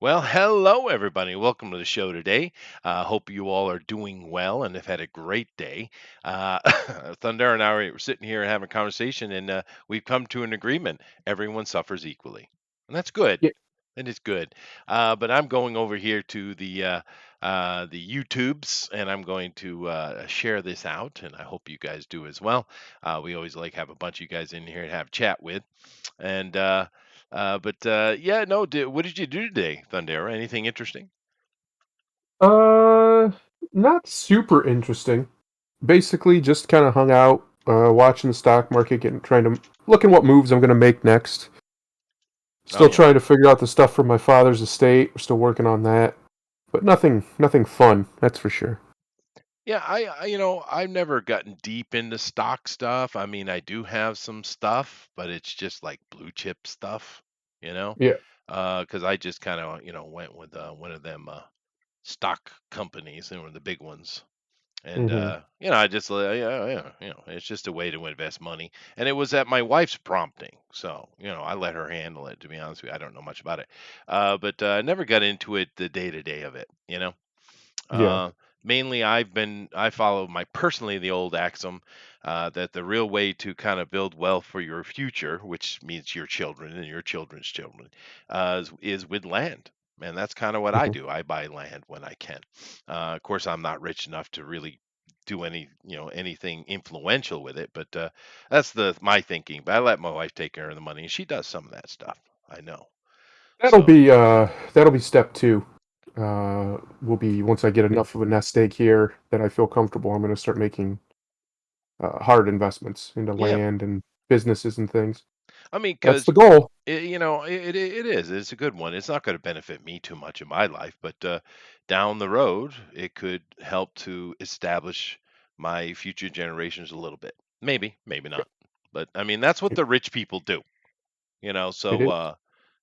Well, hello, everybody. Welcome to the show today. Hope you all are doing well and have had a great day. Uh, Thunder and I were sitting here having a conversation, and we've come to an agreement. Everyone suffers equally, and that's good. Yeah. And it's good. But I'm going over here to the YouTubes, and I'm going to share this out, and I hope you guys do as well. We always like have a bunch of you guys in here to have a chat with. And yeah, no. What did you do today, Thundera? Anything interesting? Uh, Not super interesting. Basically, just kind of hung out, watching the stock market, trying to looking what moves I'm going to make next. Oh Still yeah, trying to figure out the stuff from my father's estate. We're still working on that, but nothing fun. That's for sure. yeah. I've never gotten deep into stock stuff. I mean, I do have some stuff, but it's just like blue chip stuff, you know. Yeah. Because I just kind of went with one of them stock companies, and one of the big ones. And Hmm. I just yeah, it's just a way to invest money. And it was at my wife's prompting, so I let her handle it. To be honest with you, I don't know much about it, but I never got into it the day to day of it. Yeah. Uh, Mainly I follow my personally the old axiom that the real way to kind of build wealth for your future, which means your children and your children's children, is with land. And that's kind of what I Hmm. do. I buy land when I can. Of course, I'm not rich enough to really do anything influential with it, but that's the my thinking. But I let my wife take care of the money, and she does some of that stuff. I know. That'll So be uh that'll be step two. Will be once I get enough of a nest egg here that I feel comfortable. I'm going to start making hard investments into yeah, land and businesses and things. I mean, That's because the goal. it is. It's a good one. It's not going to benefit me too much in my life, but down the road, it could help to establish my future generations a little bit. Maybe, maybe not. But I mean, that's what It, the rich people do. it So is.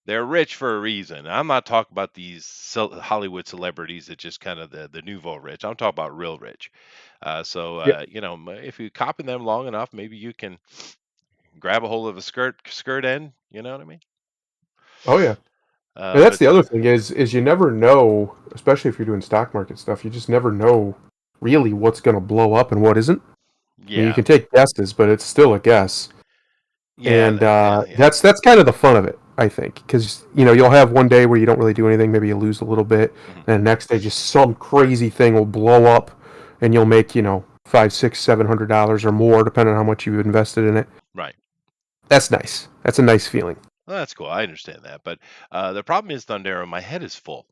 they're rich for a reason. I'm not talking about these Hollywood celebrities that just kind of the nouveau rich. I'm talking about real rich. Yeah. If you copy them long enough, maybe you can grab a hold of a skirt end. You know what I mean? Oh yeah. And Uh, that's but the other thing is you never know, especially if you're doing stock market stuff, you just never know really what's going to blow up and what isn't. I mean, you Yeah, can take guesses, but it's still a guess. yeah, And yeah. that's kind of the fun of it, I think, because you'll have one day where you don't really do anything, maybe you lose a little bit, Mhm. and the next day just some crazy thing will blow up, and you'll make five, six, $700 or more, depending on how much you've invested in it. Right. That's nice. That's a nice feeling. Well, that's cool. I understand that. But the problem is, Thundera, my head is full.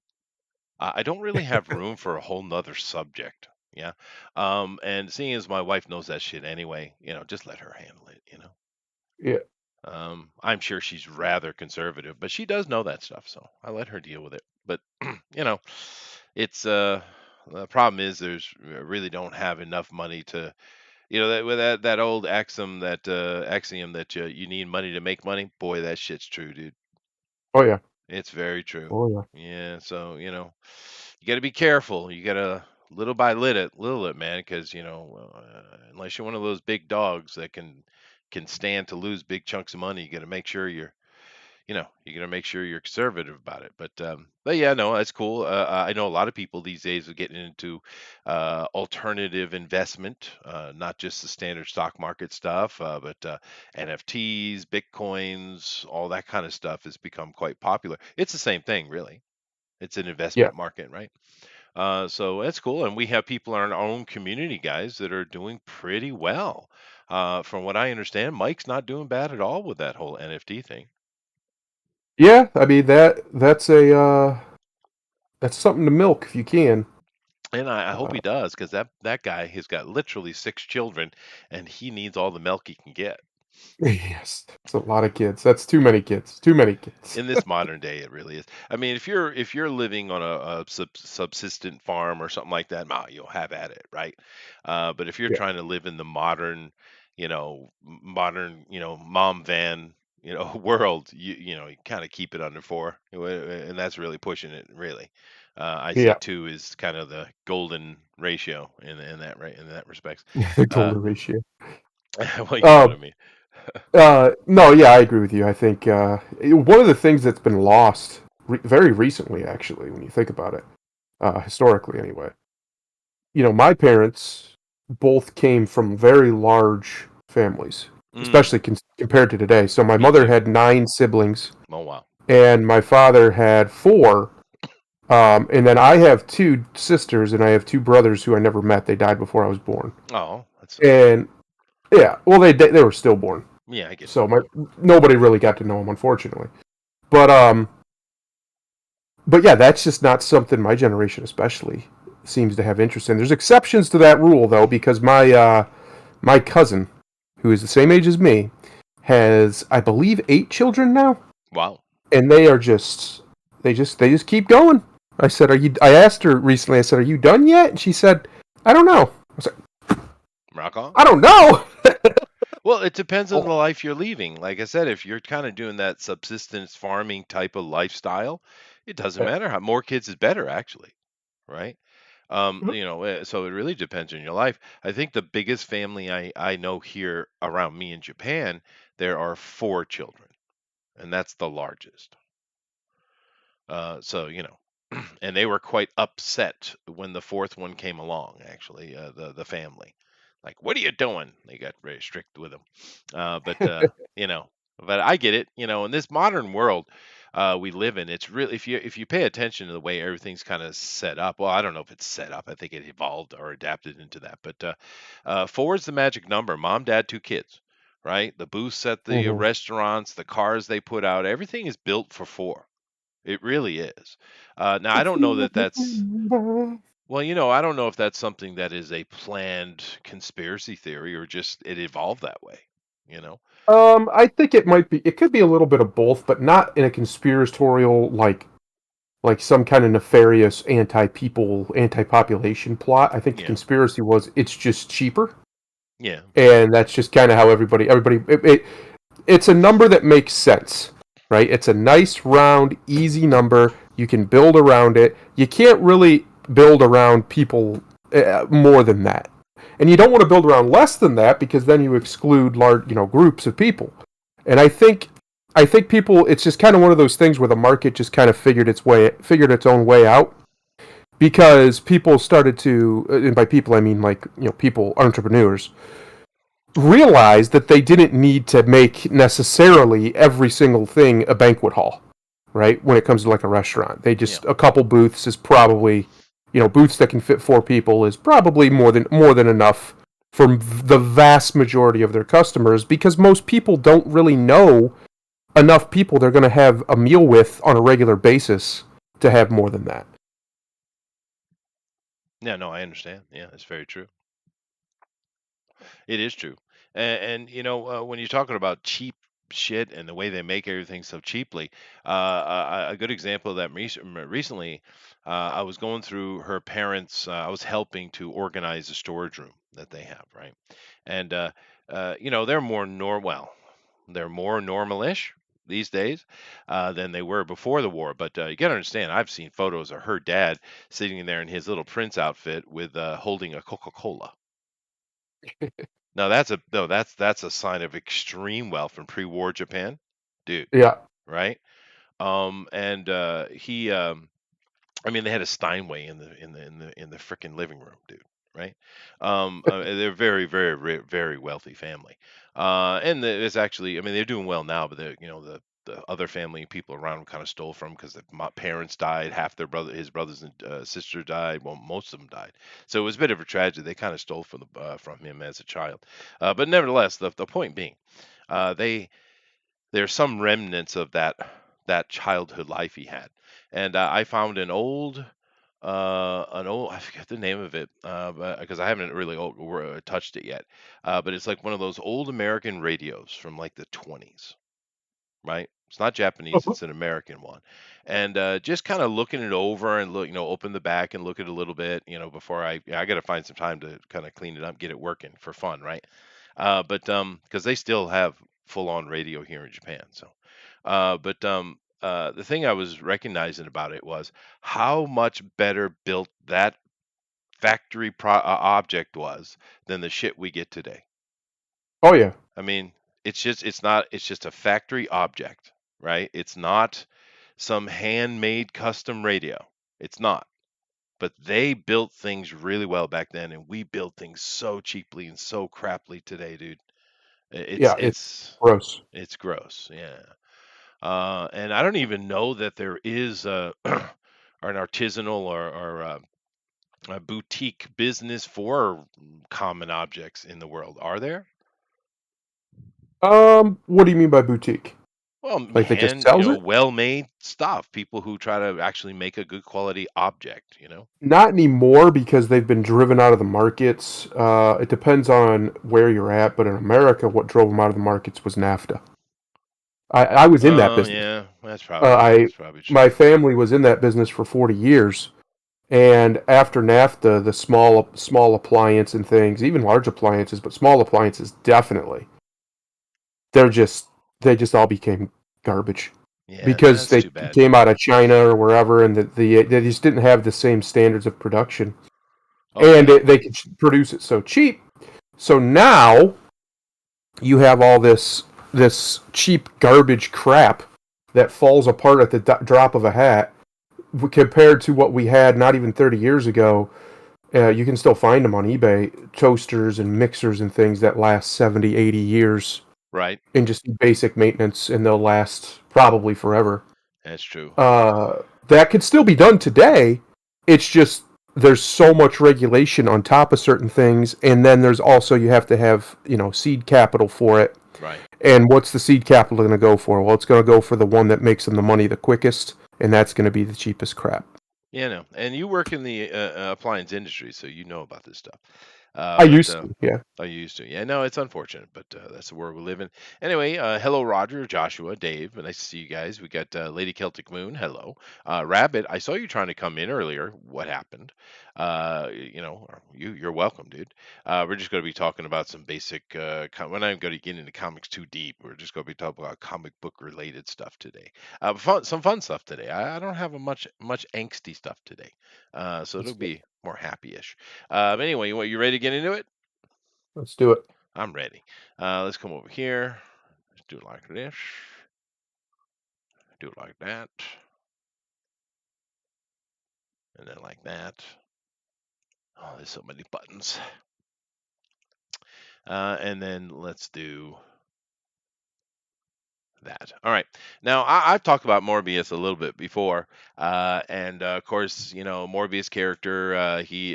I don't really have room for a whole nother subject. Yeah. And seeing as my wife knows that shit anyway, just let her handle it. Yeah. I'm sure she's rather conservative, but she does know that stuff, so I let her deal with it. But you know, it's the problem is there's really don't have enough money to that with that old axiom that you need money to make money. Boy, that shit's true, dude. Oh yeah. It's very true. Oh yeah. Yeah, so you got to be careful. You got to little it, man, because unless you're one of those big dogs that can stand to lose big chunks of money, you got to make sure you're gonna make sure you're conservative about it. But yeah, no, that's cool. I know a lot of people these days are getting into alternative investment, not just the standard stock market stuff, but NFTs, bitcoins, all that kind of stuff has become quite popular. It's the same thing, really. It's an Yeah. investment market, right? So that's cool, and we have people in our own community, guys, that are doing pretty well. From what I understand, Mike's not doing bad at all with that whole NFT thing. Yeah, I mean that's something to milk if you can. And I hope Uh, he does, because that guy has got literally 6 children, and he needs all the milk he can get. yes, it's a lot of kids. That's too many kids. Too many kids. In this modern day, it really is. I mean, if you're living on a subsistent farm or something like that, you'll have at it, right? But if you're Yeah. trying to live in the modern, mom van, world, you kind of keep it under four, and that's really pushing it, really. I see Yeah. two is kind of the golden ratio in that right in that respects. The Uh, golden ratio. well, you know what Uh, I mean. no, yeah, I agree with you. I think one of the things that's been lost very recently, actually, when you think about it, historically anyway. My parents both came from very large families, Mm, especially compared to today. So my me mother too. had 9 siblings, Oh wow. and my father had four. And then I have two sisters, and I have two brothers who I never met. They died before I was born. Oh, that's so sad. And yeah, well, they were stillborn, Yeah, I get it. so nobody really got to know them, unfortunately. But yeah, that's just not something my generation, especially, seems to have interest in. There's exceptions to that rule, though, because my cousin, who is the same age as me, has, I believe, 8 children now, Wow. and they just keep going. I asked her recently. I said, "Are you done yet?" And she said, "I don't know." I was like, Rock on. "I don't know." Well, it depends on the Oh, life you're leading. Like I said, if you're kind of doing that subsistence farming type of lifestyle, it doesn't yeah. matter how more kids is better, actually, right? So it really depends on your life. I think the biggest family I know here around me in Japan, there are 4 children, and that's the largest. So and they were quite upset when the fourth one came along. Actually, the family, like, what are you doing? They got very strict with them. But you know, but I get it. In this modern world we live in, it's really, if you pay attention to the way everything's kind of set up. Well, I don't know if it's set up. I think it evolved or adapted into that. But four is the magic number. Mom, dad, 2 kids. Right, the booths at the Mhm. restaurants, the cars they put out, everything is built for four. It really is. Now, I If don't know you that that's remember. well, I don't know if that's something that is a planned conspiracy theory or just it evolved that way. You know? I think it might be. It could be a little bit of both, but not in a conspiratorial, like some kind of nefarious anti-people, anti-population plot. I think the Yeah, conspiracy was it's just cheaper, yeah, and that's just kind of how everybody. It's a number that makes sense, right? It's a nice round, easy number. You can build around it. You can't really build around people more than that, and you don't want to build around less than that because then you exclude large, groups of people. And I think people, it's just kind of one of those things where the market just kind of figured its own way out because people started to, and by people I mean like people, entrepreneurs, realized that they didn't need to make necessarily every single thing a banquet hall, right? When it comes to like a restaurant, yeah. a couple booths is probably, booths that can fit 4 people is probably more than enough for the vast majority of their customers because most people don't really know enough people they're going to have a meal with on a regular basis to have more than that. Yeah, no, I understand. Yeah, it's very true. It is true. And when you're talking about cheap shit and the way they make everything so cheaply, a good example of that recently, I was going through her parents. I was helping to organize a storage room that they have, right? And they're more well, they're more normal-ish these days than they were before the war. But you got to understand, I've seen photos of her dad sitting there in his little prince outfit with holding a Coca-Cola. Now that's a no, that's a sign of extreme wealth from pre-war Japan, dude, Yeah. right? And he, I mean, they had a Steinway in the frickin' living room, dude, right? They're very, very, very wealthy family, and it's actually, I mean, they're doing well now, but the other family people around him kind of stole from because my parents died, half his brothers and sister died, well, most of them died, so it was a bit of a tragedy. They kind of stole from him as a child, but nevertheless, the point being, they there's some remnants of that childhood life he had, and I found an old, I forget the name of it, because I haven't really touched it yet, but it's like one of those old American radios from like the 20s, right? It's not Japanese, it's an American one. And just kind of looking it over and open the back and look at it a little bit, before I got to find some time to kind of clean it up, get it working for fun, right? But because they still have full on radio here in Japan. So, but the thing I was recognizing about it was how much better built that factory object was than the shit we get today. Oh yeah. I mean, it's just a factory object, right? It's not. some handmade custom radio. It's not. But they built things really well back then, and we build things so cheaply and so crappily today, dude. It's Yeah, it's it's gross. it's gross. Yeah. And I don't even know that there is an artisanal or a boutique business for common objects in the world. Are there? What do you mean by boutique? Well, Like that just sells it? well-made stuff. People who try to actually make a good quality object, you know? Not anymore because they've been driven out of the markets. It depends on where you're at, but in America, what drove them out of the markets was NAFTA. I was in that Oh, business. yeah, I that's probably My true. family was in that business for 40 years, and after NAFTA, the small appliance and things, even large appliances, but small appliances definitely, they're just they just all became garbage Yeah, because that's they too bad. came out of China or wherever, and they just didn't have the same standards of production, and Okay, they could produce it so cheap. So now you have all this cheap garbage crap that falls apart at the drop of a hat compared to what we had not even 30 years ago. You can still find them on eBay, toasters and mixers and things that last 70, 80 years right. and just basic maintenance, and they'll last probably forever. That's true. That could still be done today. It's just there's so much regulation on top of certain things, and then there's also you have to have seed capital for it. Right. And what's the seed capital going to go for? Well, it's going to go for the one that makes them the money the quickest, and that's going to be the cheapest crap. Yeah, no. And you work in the appliance industry, so you know about this stuff. I But used to, yeah. I used to. Yeah, no, it's unfortunate, but that's the world we live in. Anyway, hello, Roger, Joshua, Dave. Nice to see you guys. We got Lady Celtic Moon. Hello, Rabbit. I saw you trying to come in earlier. What happened? You're welcome, dude. We're just going to be talking about some basic. We're not going to get into comics too deep. We're just going to be talking about comic book related stuff today. Some fun stuff today. I don't have a much angsty stuff today, so it'll Let's do it. be more happy-ish. Anyway, you ready to get into it? Let's do it. I'm ready. Let's come over here. Let's do it like this. Do it like that. And then like that. Oh, there's so many buttons. And then let's do that. All right. Now, I've talked about Morbius a little bit before, and of course, Morbius character. He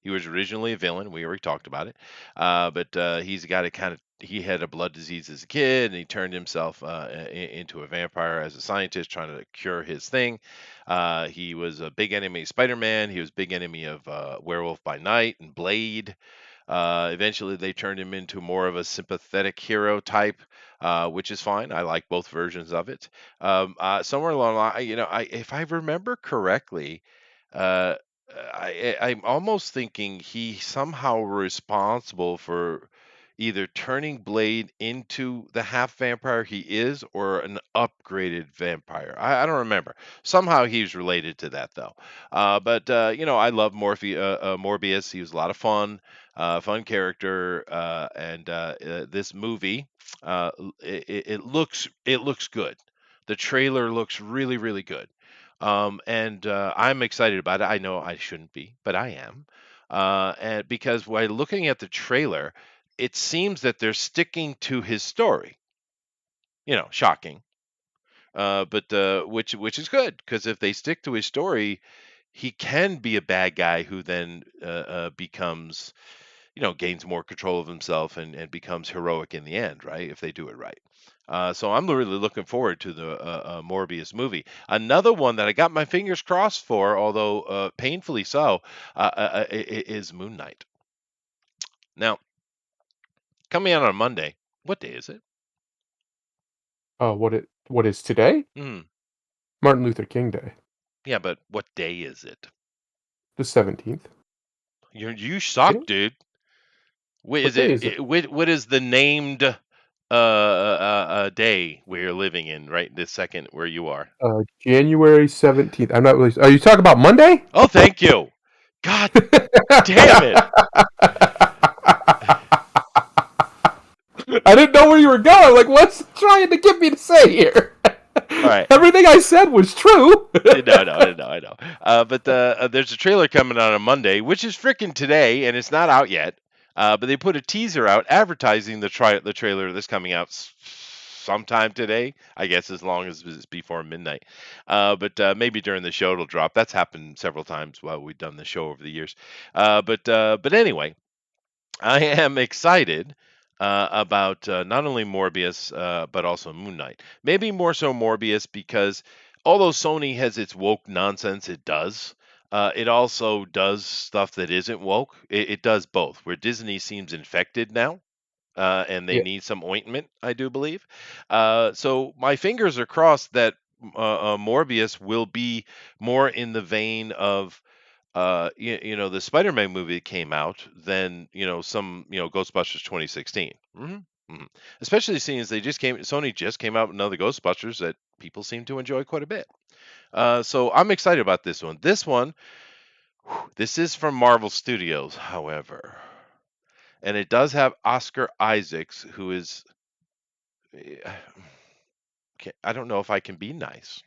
was originally a villain. We already talked about it, but he's got a kind of he had a blood disease as a kid, and he turned himself into a vampire as a scientist, trying to cure his thing. He was a big enemy of Spider-Man. He was a big enemy of Werewolf by Night and Blade. Eventually, they turned him into more of a sympathetic hero type, which is fine. I like both versions of it. Somewhere along the line, if I remember correctly, uh, I'm almost thinking he somehow responsible for either turning Blade into the half vampire he is or an upgraded vampire. I don't remember. Somehow he's related to that though. But I love Morbius. He was a lot of fun, fun character, and this movie, it looks good. The trailer looks really really good. And I'm excited about it. I know I shouldn't be, but I am. And because while looking at the trailer, it seems that they're sticking to his story. Shocking. But which is good because if they stick to his story, he can be a bad guy who then becomes, gains more control of himself and becomes heroic in the end, right? If they do it right. So I'm really looking forward to the Morbius movie. Another one that I got my fingers crossed for, although painfully so, is Moon Knight. Now, coming out on Monday. What day is it? What is today? Hmm. Martin Luther King Day, Yeah, but what day is it? the 17th. You Yeah. suck, dude. What What is day it? is it? What is the named day where you're living in right this second where you are? January 17th. I'm not really. Are you talking about Monday? Oh, thank you. God damn it. I didn't know where you were going. Like, what's trying to get me to say here? All right. Everything I said was true. No, no, I know, I know. But there's a trailer coming out on Monday, which is freaking today, and it's not out yet. But they put a teaser out advertising the trailer that's coming out sometime today. I guess as long as it's before midnight. But maybe during the show it'll drop. That's happened several times while we've done the show over the years. But anyway, I am excited about not only Morbius, but also Moon Knight. Maybe more so Morbius because although Sony has its woke nonsense, it does. It also does stuff that isn't woke. It does both. Where Disney seems infected now, and they Yeah. need some ointment, I do believe. So my fingers are crossed that Morbius will be more in the vein of the Spider-Man movie that came out than some Ghostbusters 2016. Especially seeing as Sony just came out with another Ghostbusters that people seem to enjoy quite a bit. So I'm excited about this one. This is from Marvel Studios, however, and it does have Oscar Isaacs, who is eh, I don't know if I can be nice,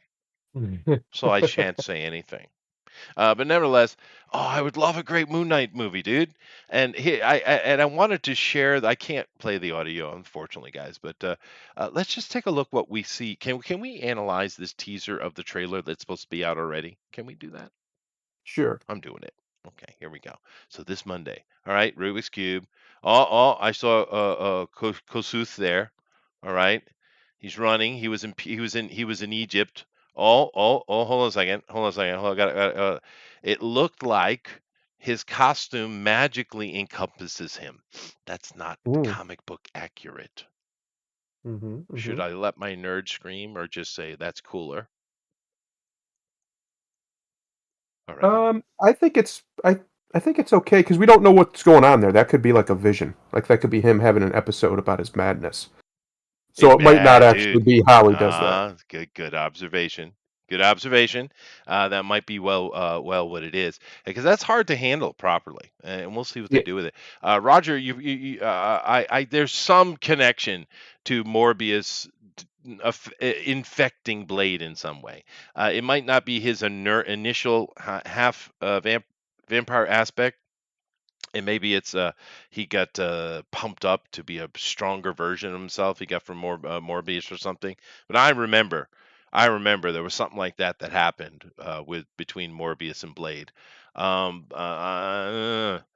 so I shan't say anything. But nevertheless, oh, I would love a great Moon Knight movie, dude. And I wanted to share. I can't play the audio, unfortunately, guys. But let's just take a look what we see. Can we analyze this teaser of the trailer that's supposed to be out already? Can we do that? Sure. I'm doing it. Okay, here we go. So this Monday, all right, Rubik's Cube. Oh, I saw Kosuth there. All right, he's running. He was in Egypt. Oh, hold on a second. Hold on a second. Hold on, it looked like his costume magically encompasses him. That's not Mm. comic book accurate. Mm-hmm, Should mm-hmm. I let my nerd scream or just say that's cooler? All right. I think it's okay because we don't know what's going on there. That could be like a vision. Like that could be him having an episode about his madness. So it might not actually Dude. be how he does that. Good observation. Good observation. That might be well what it is because that's hard to handle properly, and we'll see what they Yeah. do with it. Roger, there's some connection to Morbius infecting Blade in some way. It might not be his initial half vampire aspect, and maybe it's he got pumped up to be a stronger version of himself he got from Morbius or something. But I remember there was something like that happened with between Morbius and Blade.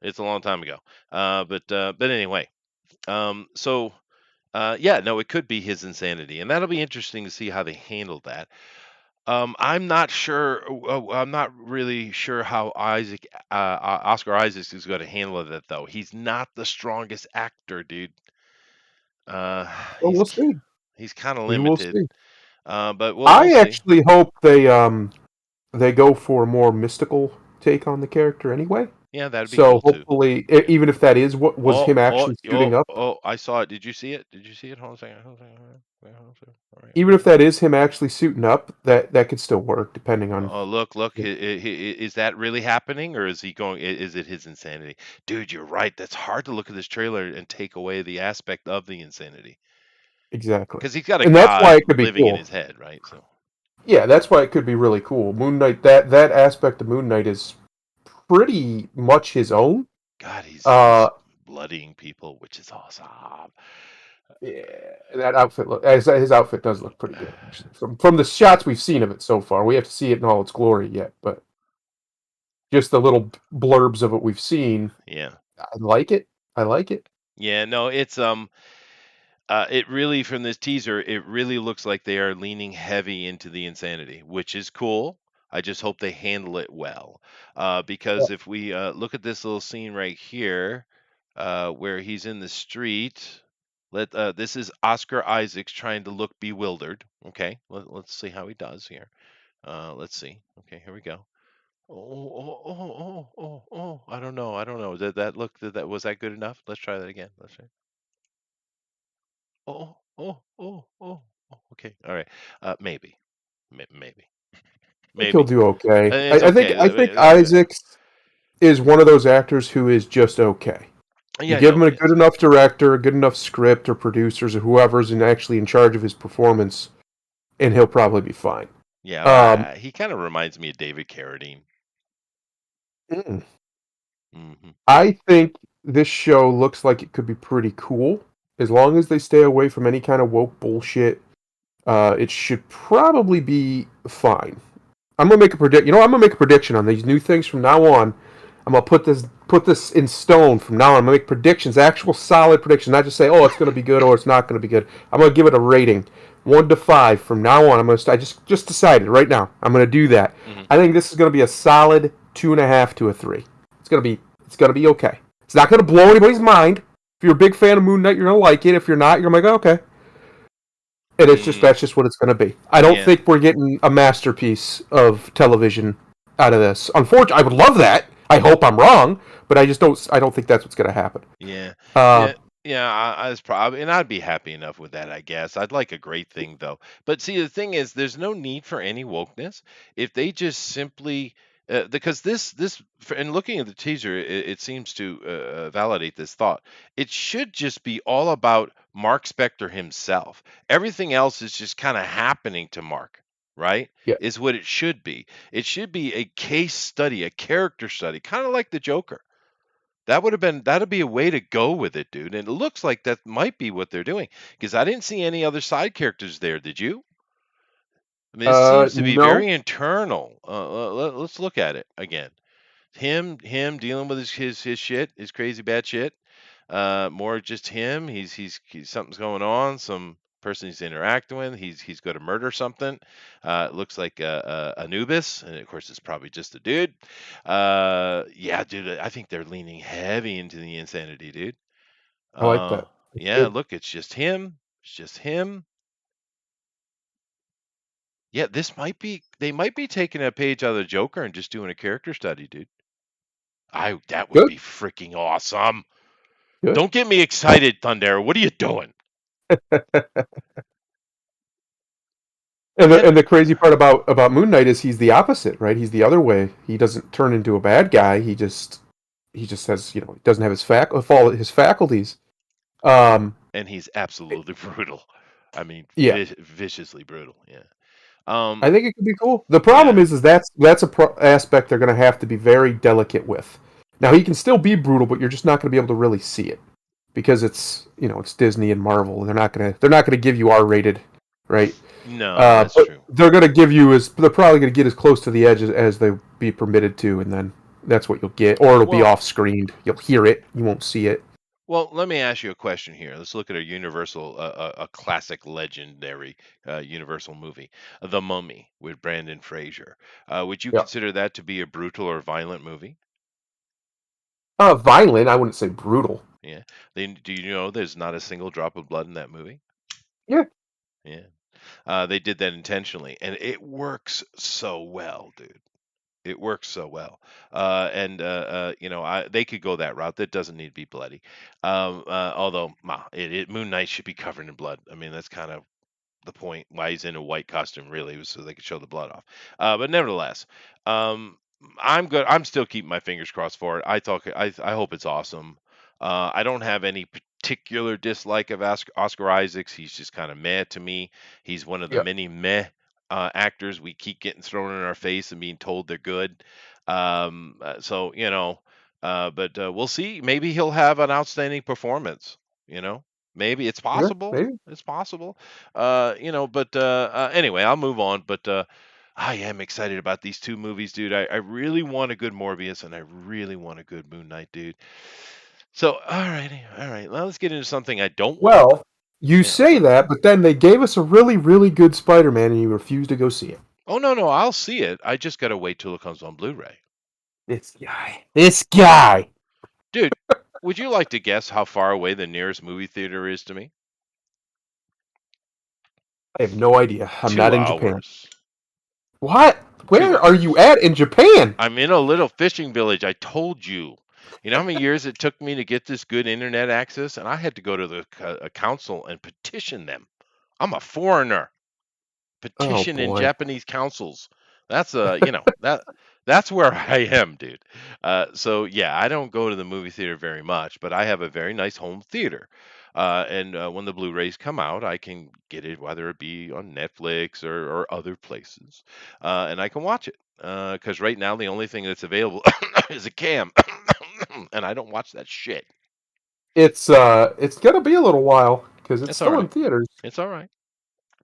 It's a long time ago. But anyway, so yeah, no, it could be his insanity, and that'll be interesting to see how they handle that. I'm not sure. I'm not really sure how Oscar Isaacs is going to handle that, though. He's not the strongest actor, dude. Uh, Well, he's we'll see. he's kind of We will limited. see. But we'll I see. actually hope they go for a more mystical take on the character anyway. Yeah, that'd be So cool too. hopefully, even if that is what was Oh, him oh, actually oh, suiting up, oh! I saw it. Did you see it? Did you see it? Hold on a second. Hold on a second. Hold on a second. All right. even if that is him actually suiting up, that could still work depending on. Oh, look! Is that really happening, or is he going? Is it his insanity, dude? You're right. That's hard to look at this trailer and take away the aspect of the insanity. Exactly. Because he's got a And that's why god it could be living in cool. his head, right? So, Yeah, that's why it could be really cool. Moon Knight, that aspect of Moon Knight is pretty much his own. God, he's Uh, bloodying people, which is awesome. yeah, that outfit his outfit does look pretty good actually. From the shots we've seen of it so far, we have to see it in all its glory yet, but just the little blurbs of it we've seen, Yeah, I like it. I like it. yeah. No, it really from this teaser, it really looks like they are leaning heavy into the insanity, which is cool. I just hope they handle it well, Yeah. because if we look at this little scene right here, where he's in the street. This is Oscar Isaacs trying to look bewildered. Okay, let's see how he does here. Let's see. Okay, here we go. Oh. I don't know. I don't know. Was that good enough? Let's try that again. Let's try. Okay. All right. Maybe. Maybe. I think he'll Maybe. do okay. It's okay. I think Isaacs is one of those actors who is just okay. You Yeah, I give know him a he good is. enough director, a good enough script or producers or whoever's actually in charge of his performance, and he'll probably be fine. Yeah, Um, he kind of reminds me of David Carradine. mm, Hmm. I think this show looks like it could be pretty cool as long as they stay away from any kind of woke bullshit. It should probably be fine. I'm gonna make a predict. You know, I'm gonna make a prediction on these new things from now on. I'm gonna put this in stone from now on. I'm gonna make predictions, actual solid predictions, not just say, oh, it's gonna be good or it's not gonna be good. I'm gonna give it a rating, 1 to 5 from now on. I just decided right now. I'm gonna do that. Hmm. I think this is gonna be a solid 2.5 to a 3. It's gonna be okay. It's not gonna blow anybody's mind. If you're a big fan of Moon Knight, you're gonna like it. If you're not, you're gonna be like, okay. And Mm, that's just what it's going to be. I don't yeah, think we're getting a masterpiece of television out of this. Unfortunately, I would love that. I hope I'm wrong, but I just don't. I don't think that's what's going to happen. yeah, Uh, yeah, yeah. I was probably, and I'd be happy enough with that, I guess. I'd like a great thing though. But see, the thing is, there's no need for any wokeness if they just simply. Because and looking at the teaser, it seems to validate this thought. It should just be all about Mark Spector himself. Everything else is just kind of happening to Mark, right? yeah. Is what it should be. It should be a case study, a character study, kind of like the Joker. That'd be a way to go with it, dude. And it looks like that might be what they're doing because I didn't see any other side characters there. Did you? I mean, it seems to be No. very internal. Let's look at it again. Him dealing with his shit, his crazy bad shit. More just him. He's something's going on. Some person he's interacting with. He's going to murder something. It looks like Anubis, and of course it's probably just a dude. Yeah, dude. I think they're leaning heavy into the insanity, dude. I like that. It's Yeah. good. Look, it's just him. It's just him. Yeah, this might be. They might be taking a page out of the Joker and just doing a character study, dude. That would Good. be freaking awesome. Good. Don't get me excited, Thunder. What are you doing? Yeah, And the crazy part about Moon Knight is he's the opposite, right? He's the other way. He doesn't turn into a bad guy. He just has he doesn't have his faculties. Um, and he's absolutely brutal. I mean, yeah. viciously brutal. Yeah. I think it could be cool. The problem Yeah. is that's aspect they're going to have to be very delicate with. Now he can still be brutal, but you're just not going to be able to really see it because it's Disney and Marvel, and they're not gonna give you R-rated, right? No, that's But true. they're probably gonna get as close to the edge as they be permitted to, and then that's what you'll get, or it'll be Well, off screened. You'll hear it, you won't see it. well, let me ask you a question here. Let's look at a universal, a classic, legendary Universal movie, The Mummy with Brandon Fraser. Would you Yeah. consider that to be a brutal or violent movie? Violent, I wouldn't say brutal. Yeah. Then, do you know there's not a single drop of blood in that movie? Yeah. Yeah. They did that intentionally, and it works so well, dude. It works so well. They could go that route. That doesn't need to be bloody. Although, Moon Knight should be covered in blood. I mean, that's kind of the point why he's in a white costume, really, was so they could show the blood off. But nevertheless, um, I'm good. I'm still keeping my fingers crossed for it. I hope it's awesome. I don't have any particular dislike of Oscar Isaacs. He's just kind of meh to me. He's one of the Yeah. many meh actors we keep getting thrown in our face and being told they're good. So but we'll see. Maybe he'll have an outstanding performance. You know, maybe it's Yeah. possible. Maybe. It's possible. But anyway, I'll move on. But I am excited about these two movies, dude. I really want a good Morbius and I really want a good Moon Knight, dude. So, all right. Now let's get into something I don't want. Well, you Yeah, what's say up? that, but then they gave us a really, really good Spider-Man, and you refuse to go see it. Oh no, I'll see it. I just gotta wait till it comes on Blu-ray. This guy. This guy. Dude, would you like to guess how far away the nearest movie theater is to me? I have no idea. I'm not Two in Japan. hours. What? Two Where are you hours. at in Japan? I'm in a little fishing village. I told you. You know how many years it took me to get this good internet access? And I had to go to the council and petition them. I'm a foreigner. Oh Petition in boy. Japanese councils. That's that's where I am, dude. So yeah, I don't go to the movie theater very much, but I have a very nice home theater. And when the Blu-rays come out, I can get it, whether it be on Netflix or other places, and I can watch it. Because right now the only thing that's available is a cam, and I don't watch that shit. It's gonna be a little while because it's It's all still in right. theaters. It's all right.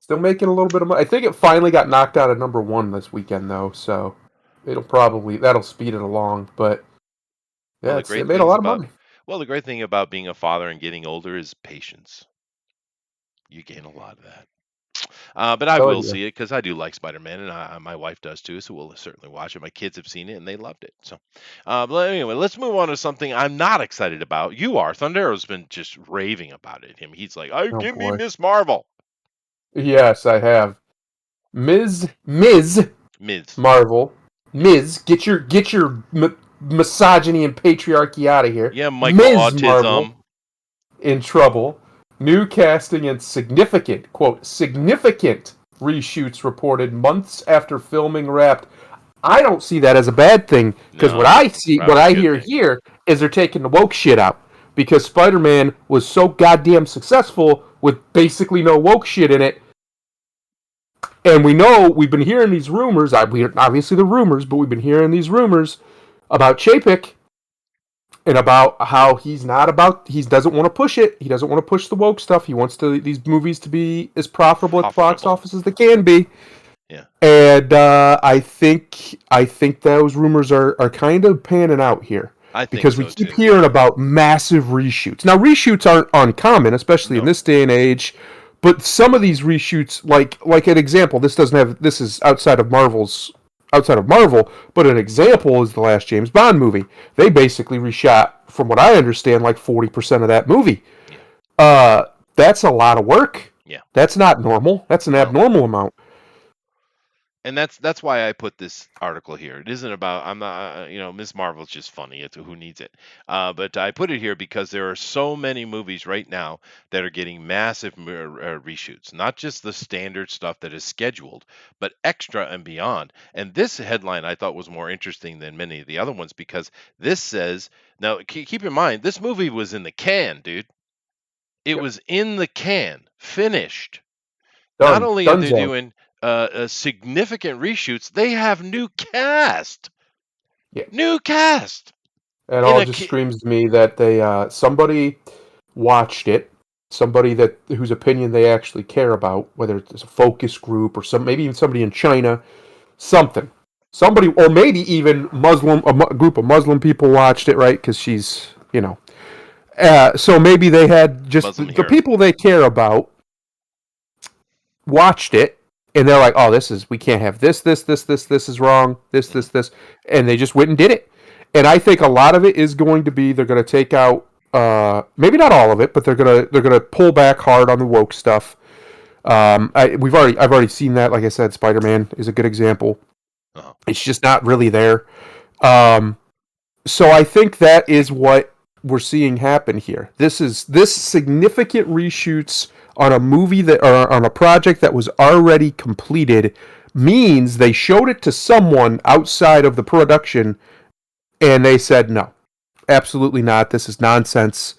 Still making a little bit of money. I think it finally got knocked out of number one this weekend though, so that'll speed it along. But Well, yeah, it made a lot of money. the great thing about being a father and getting older is patience. You gain a lot of that. But I Oh will yeah, see it because I do like Spider-Man, and my wife does too. So we'll certainly watch it. My kids have seen it and they loved it. So, but anyway, let's move on to something I'm not excited about. You are. Thundero's been just raving about it. He's like, "Oh, oh give me boy. Miss Marvel." Yes, I have. Ms. Ms. Marvel, Ms. Get your misogyny and patriarchy out of here. Yeah, Michael Ms. Marvel Autism. in trouble. New casting and significant reshoots reported months after filming wrapped. I don't see that as a bad thing because No, what probably a I good hear thing. here is they're taking the woke shit out because Spider-Man was so goddamn successful with basically no woke shit in it. And we've been hearing these rumors. Obviously the rumors, but we've been hearing these rumors about Chapek and about how he doesn't want to push it. He doesn't want to push the woke stuff. He wants these movies to be as profitable at the box Profitable. office as they can be. Yeah, And I think those rumors are kind of panning out here I think because we so keep too. hearing about massive reshoots. Now reshoots aren't uncommon, especially in No. this day and age. But some of these reshoots, like an example, this is outside of Marvel, but an example is the last James Bond movie. They basically reshot, from what I understand, like 40% of that movie. Yeah. Uh, that's a lot of work. Yeah. That's not normal. That's an No. abnormal amount. And that's why I put this article here. It isn't about I'm not Ms. Marvel's just funny. It's who needs it. But I put it here because there are so many movies right now that are getting massive reshoots, not just the standard stuff that is scheduled, but extra and beyond. And this headline I thought was more interesting than many of the other ones because this says now keep in mind this movie was in the can, dude. It Yep. was in the can, finished. Not Done. only are they Dunzo. doing significant reshoots, they have new cast. Yeah. New cast It in all a just screams to me that somebody watched it, somebody whose opinion they actually care about, whether it's a focus group or maybe even somebody in China, something. Somebody, or maybe even a group of Muslim people watched it, right? Because so maybe they had just Muslim the hero. people they care about watched it, and they're like, "Oh, we can't have this is wrong, Hmm. this," and they just went and did it. And I think a lot of it is going to be they're going to take out, maybe not all of it, but they're gonna pull back hard on the woke stuff. I've already seen that. Like I said, Spider-Man is a good example. Uh-huh. It's just not really there. Um, so I think that is what we're seeing happen here. This significant reshoots on a movie or on a project that was already completed means they showed it to someone outside of the production and they said no, absolutely not. This is nonsense.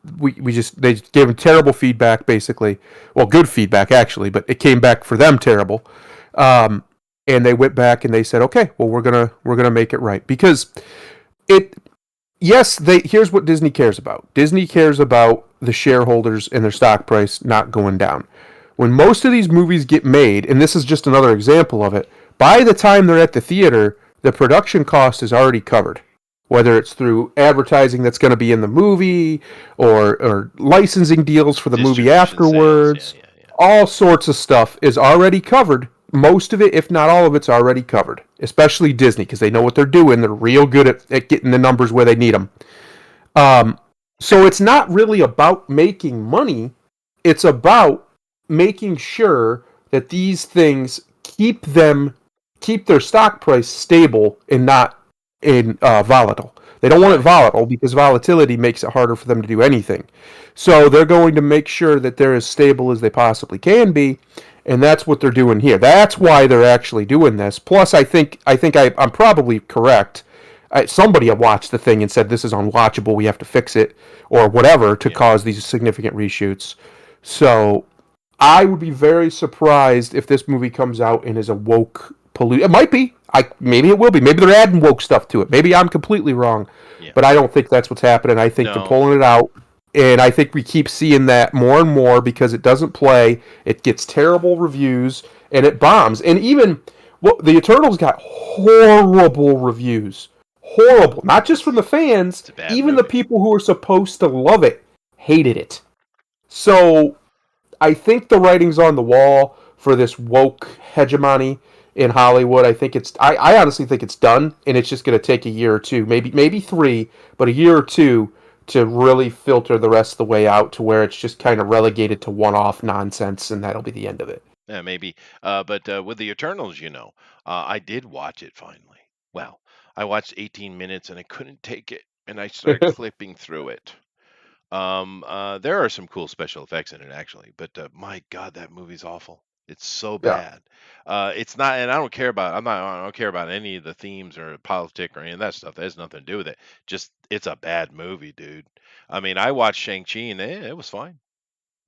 They gave them terrible feedback basically. Well, good feedback actually, but it came back for them terrible. Um, and they went back and they said, okay, well we're gonna make it right because it yes, here's what Disney cares about. Disney cares about the shareholders and their stock price not going down. When most of these movies get made, and this is just another example of it, by the time they're at the theater, the production cost is already covered. Whether it's through advertising that's going to be in the movie or licensing deals for the movie Distribution sales. Yeah, afterwards, yeah, yeah. all sorts of stuff is already covered. Most of it, if not all of it's already covered, especially Disney, because they know what they're doing. They're real good at getting the numbers where they need them. So it's not really about making money. It's about making sure that these things keep their stock price stable and not volatile. They don't want it Right. volatile because volatility makes it harder for them to do anything. So they're going to make sure that they're as stable as they possibly can be, and that's what they're doing here. That's why they're actually doing this. Plus, I'm probably correct. somebody had watched the thing and said this is unwatchable. We have to fix it or whatever to Yeah. cause these significant reshoots. So I would be very surprised if this movie comes out and is a woke pollute. It might be. Maybe it will be. Maybe they're adding woke stuff to it. Maybe I'm completely wrong, Yeah. but I don't think that's what's happening. I think they're No. pulling it out, and I think we keep seeing that more and more because it doesn't play. It gets terrible reviews and it bombs. And even the Eternals got horrible reviews. Horrible. Not just from the fans. It's a bad Even the movie. people who were supposed to love it hated it. So I think the writing's on the wall for this woke hegemony in Hollywood. I think I honestly think it's done, and it's just going to take a year or two, maybe three, but a year or two to really filter the rest of the way out to where it's just kind of relegated to one-off nonsense, and that'll be the end of it. Yeah, maybe. But with the Eternals, I did watch it finally. Well, I watched 18 minutes and I couldn't take it, and I started flipping through it. There are some cool special effects in it actually, but my God, that movie's awful. It's so Yeah, bad. It's not, and I don't care about. I don't care about any of the themes or politics or any of that stuff. That has nothing to do with it. Just it's a bad movie, dude. I mean, I watched Shang Chi and it was fine.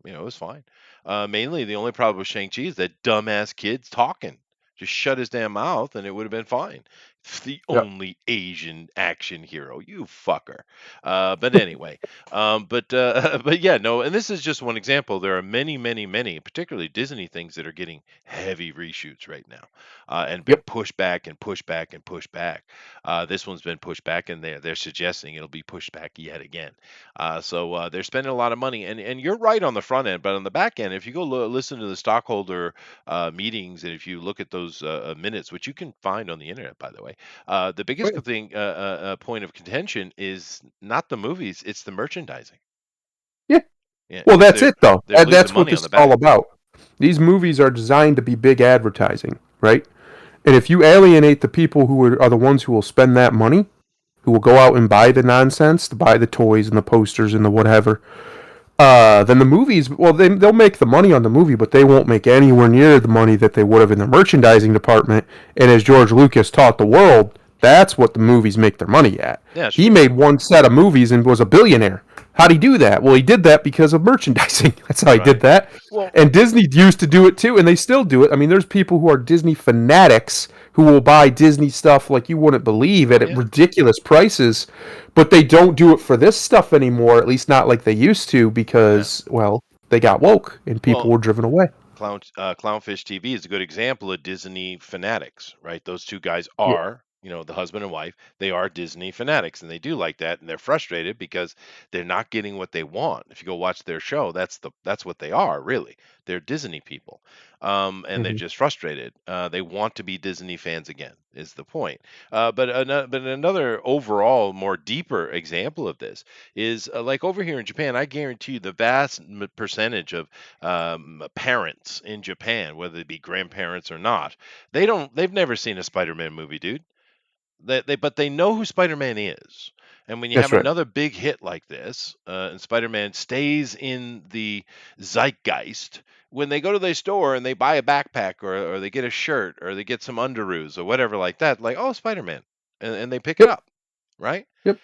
It was fine. Mainly, the only problem with Shang Chi is that dumbass kid's talking. Just shut his damn mouth, and it would have been fine. It's the yeah, only Asian action hero, you fucker. But anyway, but yeah, no. And this is just one example. There are many, many, many, particularly Disney things that are getting heavy reshoots right now, and been yep. pushed back and pushed back and pushed back. This one's been pushed back, and they're suggesting it'll be pushed back yet again. So they're spending a lot of money, and you're right on the front end, but on the back end, if you go listen to the stockholder meetings, and if you look at those minutes, which you can find on the internet, by the way, the Oh, biggest yeah. thing, point of contention is not the movies; it's the merchandising. Yeah. Yeah, Well, because that's it, though. they're losing That's what money on this the is all back. about. These movies are designed to be big advertising, right? And if you alienate the people who are the ones who will spend that money, who will go out and buy the nonsense, to buy the toys and the posters and the whatever, then the movies, well, they'll make the money on the movie, but they won't make anywhere near the money that they would have in the merchandising department. And as George Lucas taught the world, that's what the movies make their money at. Yeah, that's He true. made one set of movies and was a billionaire. How'd he do that? Well, he did that because of merchandising. That's how he did Right. that. Well, And Disney used to do it too, and they still do it. I mean, there's people who are Disney fanatics who will buy Disney stuff like you wouldn't believe oh at yeah. ridiculous prices, but they don't do it for this stuff anymore, at least not like they used to, Yeah. because, well, they got woke and people Well, were driven away. Clownfish TV is a good example of Disney fanatics, right? Those two guys Yeah. are, the husband and wife, they are Disney fanatics, and they do like that, and they're frustrated because they're not getting what they want. If you go watch their show, that's what they are, really. They're Disney people, and they're Hmm. just frustrated. They want to be Disney fans again, is the point. But another overall, more deeper example of this is like over here in Japan. I guarantee you, the vast percentage of parents in Japan, whether they be grandparents or not, they've never seen a Spider-Man movie, dude. But they know who Spider-Man is. And when you That's have right. another big hit like this, and Spider-Man stays in the zeitgeist, when they go to their store and they buy a backpack, or they get a shirt, or they get some underoos or whatever like that, like, oh, Spider-Man, and they pick it Yep. up, right? Yep.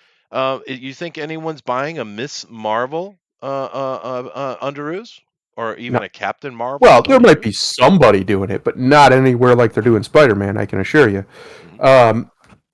You think anyone's buying a Miss Marvel underoos, or No. even a Captain Marvel Well, there might underoos? be somebody doing it, but not anywhere like they're doing Spider-Man, I can assure you. Mhm. Um,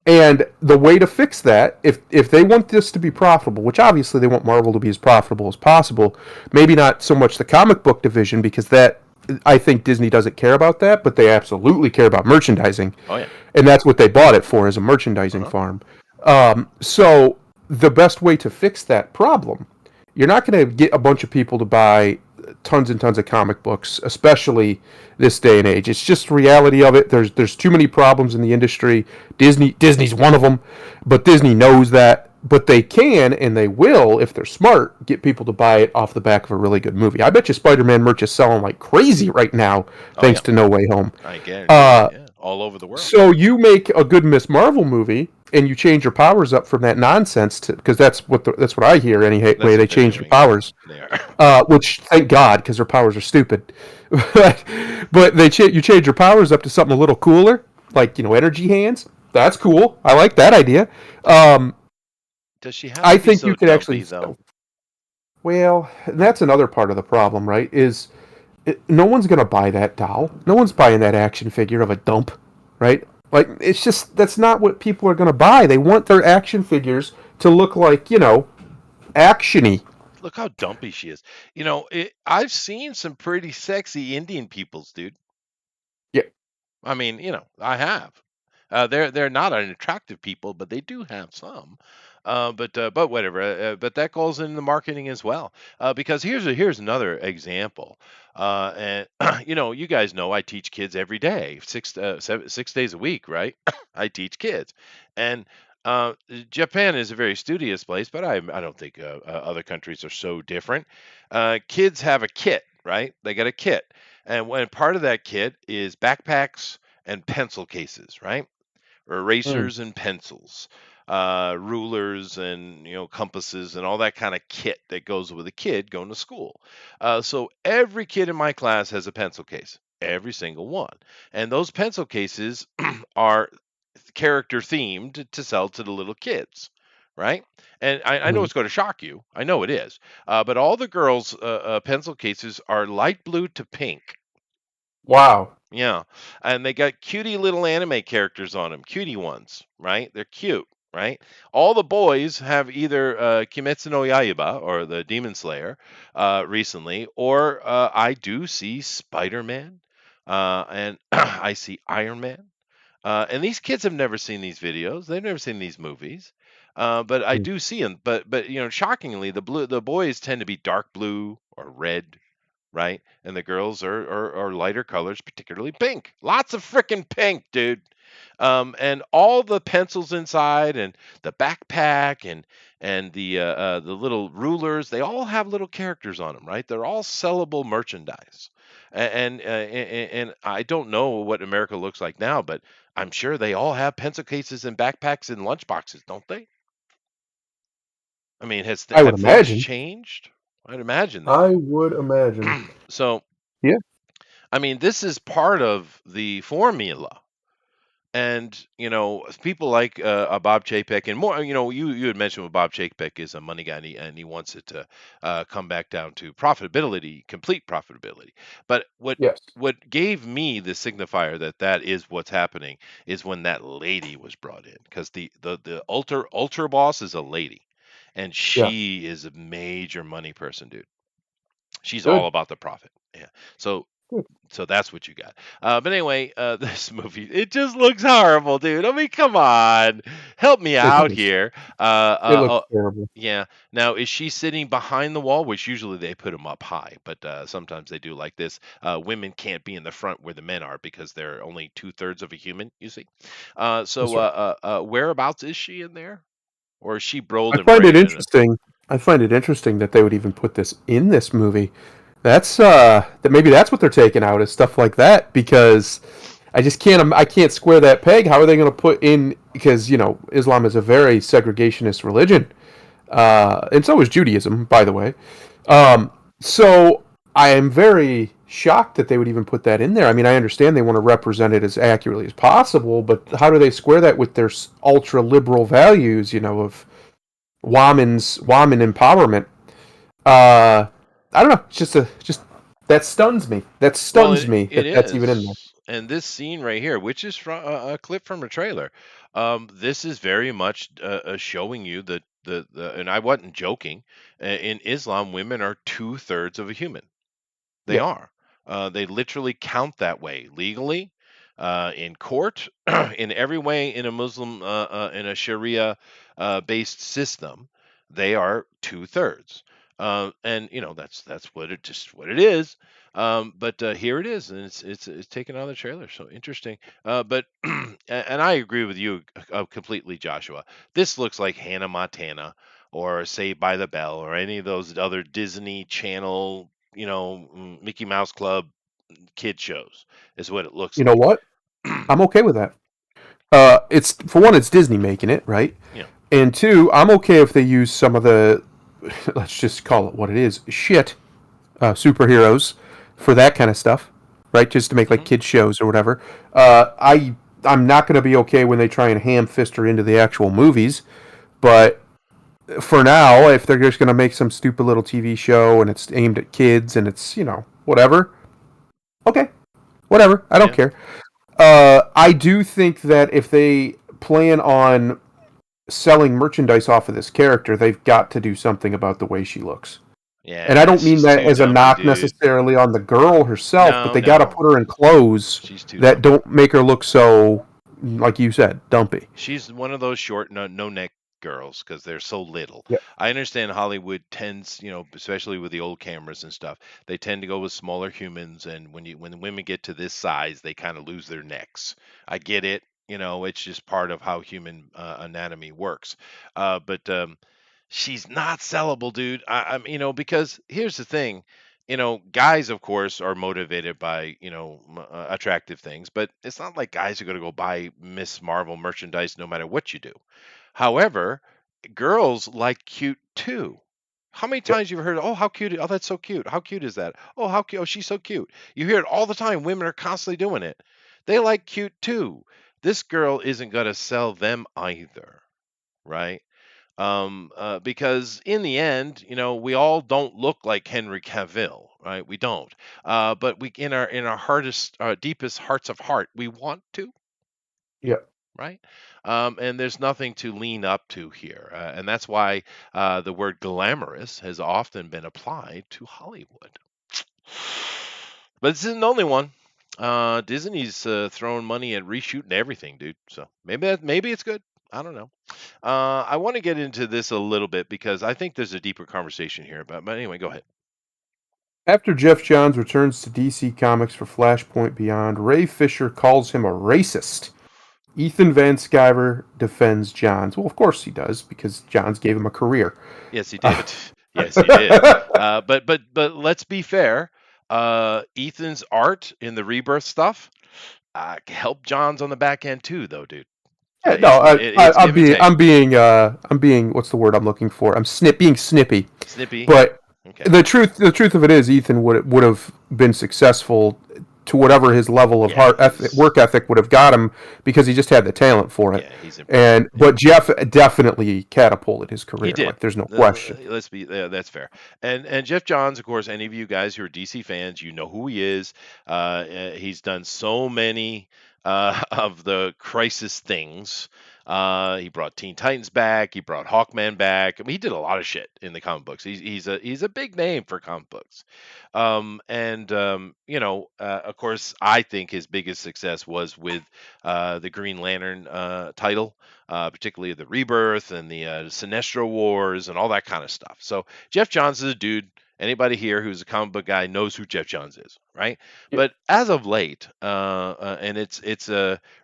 and the way to fix that, if they want this to be profitable, which obviously they want Marvel to be as profitable as possible, maybe not so much the comic book division, because that I think Disney doesn't care about that, but they absolutely care about merchandising, Oh yeah. and that's what they bought it for, as a merchandising Uh-huh. farm. So the best way to fix that problem, you're not going to get a bunch of people to buy tons and tons of comic books, especially this day and age. It's just the reality of it. There's too many problems in the industry. Disney's one of them, but Disney knows that. But they can and they will, if they're smart, get people to buy it off the back of a really good movie. I bet you Spider-Man merch is selling like crazy right now, Oh thanks yeah. to No Way Home. I guarantee it. Uh, Yeah. All over the world. so you make a good Miss Marvel movie, and you change your powers up from that nonsense to, because that's what I hear anyway. That's They what they're change their doing. Yeah. powers, They are. which thank God, because their powers are stupid. But you change your powers up to something a little cooler, like energy hands. That's cool. I like that idea. Um, Does she have I to be think you so could dumpy actually. though? Well, that's another part of the problem, right? No one's gonna buy that doll. No one's buying that action figure of a dump, right? Like it's just that's not what people are gonna buy. They want their action figures to look like actiony. Look how dumpy she is. I've seen some pretty sexy Indian peoples, dude. Yeah. I mean, I have. They're not unattractive people, but they do have some. But whatever. But that goes in the marketing as well. Because here's another example. And you guys know I teach kids every day, 6 days a week, right? I teach kids, and Japan is a very studious place, but I don't think other countries are so different. Kids have a kit, right? They got a kit, and when part of that kit is backpacks and pencil cases, right? Or Mm. erasers and pencils, rulers and compasses and all that kind of kit that goes with a kid going to school. So every kid in my class has a pencil case, every single one, and those pencil cases are character themed to sell to the little kids. Right. And I know Mhm. it's going to shock you. I know it is. But all the girls' pencil cases are light blue to pink. Wow. Yeah, and they got cutie little anime characters on them, cutie ones, right? They're cute, right? All the boys have either Kimetsu no Yaiba or the Demon Slayer recently, or I do see Spider-Man, and I see Iron Man. And these kids have never seen these videos; they've never seen these movies. But I Mm. do see them. But shockingly, the boys tend to be dark blue or red, right? And the girls are lighter colors, particularly pink. Lots of freaking pink, dude. And all the pencils inside, and the backpack, and the little rulers, they all have little characters on them, right? They're all sellable merchandise. And I don't know what America looks like now, but I'm sure they all have pencil cases and backpacks and lunch boxes, don't they? I mean, I would have things imagine. changed? I'd imagine they I would imagine. have. So Yeah. I mean, this is part of the formula. And, people like Bob Chapek and more, you had mentioned what Bob Chapek is a money guy, and he wants it to come back down to profitability, complete profitability. But Yes. what gave me the signifier that that is what's happening is when that lady was brought in, because the ultra boss is a lady, and Yes. she is a major money person, dude. She's all Good. about the profit. Yeah. So Good. so that's what you got. But anyway, this movie, it just looks horrible, dude. I mean, come on, help me It out does. here. It looks terrible. Yeah. Now, is she sitting behind the wall? Which usually they put them up high, but sometimes they do like this. Women can't be in the front where the men are because they're only 2/3 of a human. You see. That's right. Whereabouts is she in there, or is she bold I and find it brave in it? interesting. I find it interesting that they would even put this in this movie. That's that maybe that's what they're taking out is stuff like that because I can't square that peg. How are they going to put in because Islam is a very segregationist religion, and so is Judaism, by the way. So I am very shocked that they would even put that in there. I mean, I understand they want to represent it as accurately as possible, but how do they square that with their ultra liberal values? Of woman empowerment. Uh, I don't know. It's just that stuns me. That Well, stuns me it that that's even in there. is. And this scene right here, which is from a clip from a trailer, this is very much showing you that and I wasn't joking. In Islam, women are 2/3 of a human. They Yeah. are. They literally count that way legally, in court, in every way in a Muslim, in a Sharia based system. They are 2/3, and that's what it is. But here it is, and it's taken out of the trailer. So interesting. But and I agree with you completely, Joshua. This looks like Hannah Montana or Saved by the Bell or any of those other Disney Channel, Mickey Mouse Club kid shows is what it looks You know like. what? I'm okay with that. It's for one, it's Disney making it, right? Yeah. And two, I'm okay if they use some of the, let's just call it what it is, shit, superheroes for that kind of stuff, right? Just to make like Hmm. kids shows or whatever. I I'm not going to be okay when they try and ham fist her into the actual movies. But for now, if they're just going to make some stupid little TV show and it's aimed at kids and it's, whatever, okay, whatever. I don't Yeah. care. I do think that if they plan on selling merchandise off of this character, they've got to do something about the way she looks. And I Yeah, don't mean she's that too as a dumpy, knock dude. necessarily on the girl herself, but No, they got to no. put her in clothes She's too that dumpy. don't make her look so, like you said, dumpy. She's one of those short, no neck girls because they're so little. Yeah. I understand Hollywood tends, especially with the old cameras and stuff, they tend to go with smaller humans, and when women get to this size, they kind of lose their necks. I get it. It's just part of how human anatomy works. But she's not sellable, dude. Because here's the thing. Guys, of course, are motivated by, attractive things, but it's not like guys are going to go buy Miss Marvel merchandise no matter what you do. However, girls like cute too. How many Yeah. times you've heard, oh, how cute, oh, that's so cute. How cute is that? Oh, how cute, oh, she's so cute. You hear it all the time. Women are constantly doing it. They like cute too. This girl isn't going to sell them either, right? Because in the end, we all don't look like Henry Cavill, right? We don't. But we, in our hardest, deepest hearts of heart, we want to, Yeah. right? And there's nothing to lean up to here, and that's why the word glamorous has often been applied to Hollywood. But this isn't the only one. Disney's throwing money at reshooting everything, dude. So maybe it's good. I don't know. I want to get into this a little bit because I think there's a deeper conversation here. But anyway, go ahead. After Jeff Johns returns to DC Comics for Flashpoint Beyond, Ray Fisher calls him a racist. Ethan Van Sciver defends Johns. Well, of course he does, because Johns gave him a career. Yes, he did. Yes, he did. But let's be fair. Ethan's art in the rebirth stuff helped John's on the back end too, though, dude. Yeah, no, It's I'm give and being, take. what's the word I'm looking for? Being snippy. Snippy. But Okay. the truth of it is, Ethan would have been successful to whatever his level of Yeah, work ethic would have got him, because he just had the talent for it. yeah, he's impressive. And Yeah. but Jeff definitely catapulted his He career. did. Like, there's no question. Let's be that's fair. And Jeff Johns, of course, any of you guys who are DC fans, you know who he is. He's done so many of the crisis things. He brought Teen Titans back. He brought Hawkman back. I mean, he did a lot of shit in the comic books. He's a big name for comic books. Of course, I think his biggest success was with the Green Lantern title, particularly the Rebirth and the Sinestro Wars and all that kind of stuff. So Jeff Johns is a dude. Anybody here who's a comic book guy knows who Jeff Johns is, right? Yeah. But as of late, and it's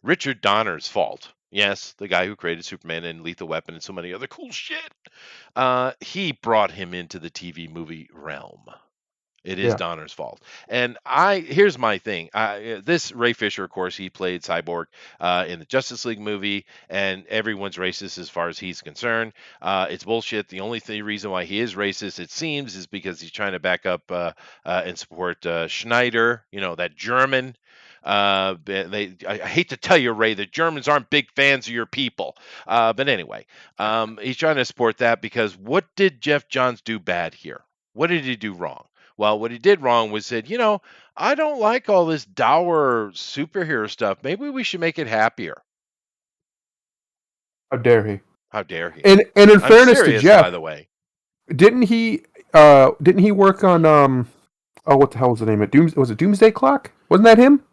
Richard Donner's fault. Yes, the guy who created Superman and Lethal Weapon and so many other cool shit. He brought him into the TV movie realm. It is Yeah. Donner's fault. And here's my thing. This Ray Fisher, of course, he played Cyborg in the Justice League movie, and everyone's racist as far as he's concerned. It's bullshit. The only reason why he is racist, it seems, is because he's trying to back up and support Schneider, that German. I hate to tell you, Ray, the Germans aren't big fans of your people. But anyway, he's trying to support that because what did Jeff Johns do bad here? What did he do wrong? Well, what he did wrong was said, I don't like all this dour superhero stuff. Maybe we should make it happier. How dare he? How dare he? And in I'm fairness to serious, by Jeff, the way. didn't he work on oh, what the hell was the name of it? Was it Doomsday Clock? Wasn't that him?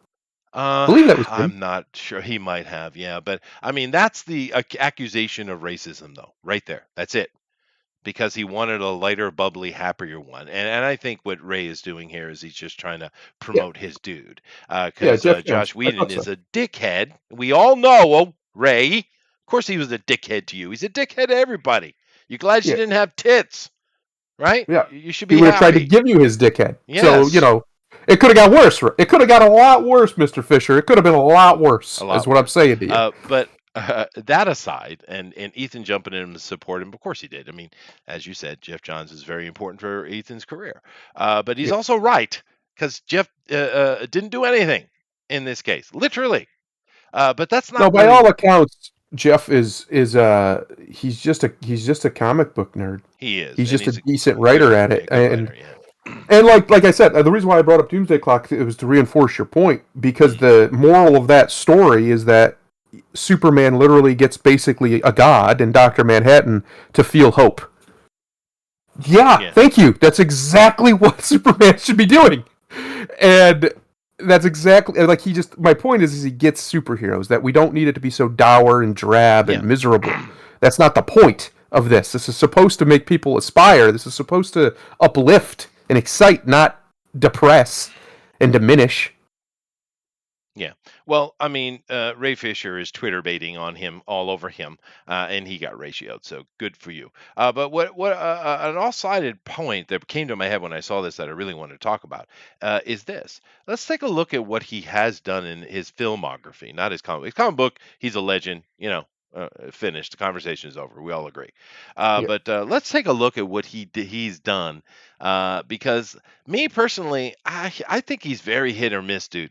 I believe that was him. I'm not sure. He might have, yeah. But I mean, that's the accusation of racism, though, right there. That's it. Because he wanted a lighter, bubbly, happier one. And I think what Ray is doing here is he's just trying to Yeah. promote his dude. Yeah, Because Jeff Johns. Josh I Whedon thought so. is a dickhead. We all know, Ray. Of course he was a dickhead to you. He's a dickhead to everybody. You glad she Yeah. didn't have tits, right? Yeah. You should He be would have tried to happy. give you his dickhead. So, Yes, it could have got worse. It could have got a lot worse, Mr. Fisher. It could have been a lot worse, a is lot what I'm worse. saying to you. But that aside, and Ethan jumping in to support him, of course he did. I mean, as you said, Jeff Johns is very important for Ethan's career. But he's Yeah. also right because Jeff didn't do anything in this case, literally. But that's No, not by really. all accounts, Jeff is he's just a comic book nerd. He is, He's and just a he's decent a good, writer at yeah, it, good writer. Yeah. and like I said, the reason why I brought up Doomsday Clock, it was to reinforce your point, because Mhm. the moral of that story is that Superman literally gets basically a god in Doctor Manhattan to feel hope. Yeah, Yeah. thank you. That's exactly what Superman should be doing. And that's exactly like he just my point is he gets superheroes that we don't need it to be so dour and drab Yeah. and miserable. That's not the point of this. This is supposed to make people aspire. This is supposed to uplift and excite, not depress and diminish. Yeah. Well, I mean, Ray Fisher is Twitter baiting on him all over him, and he got ratioed. So good for you. But what an all-sided point that came to my head when I saw this that I really wanted to talk about is this. Let's take a look at what he has done in his filmography, not his comic. His comic book, he's a legend. Finished. The conversation is over. We all agree. Yeah, But let's take a look at what he's done, because me personally, I think he's very hit or miss, dude,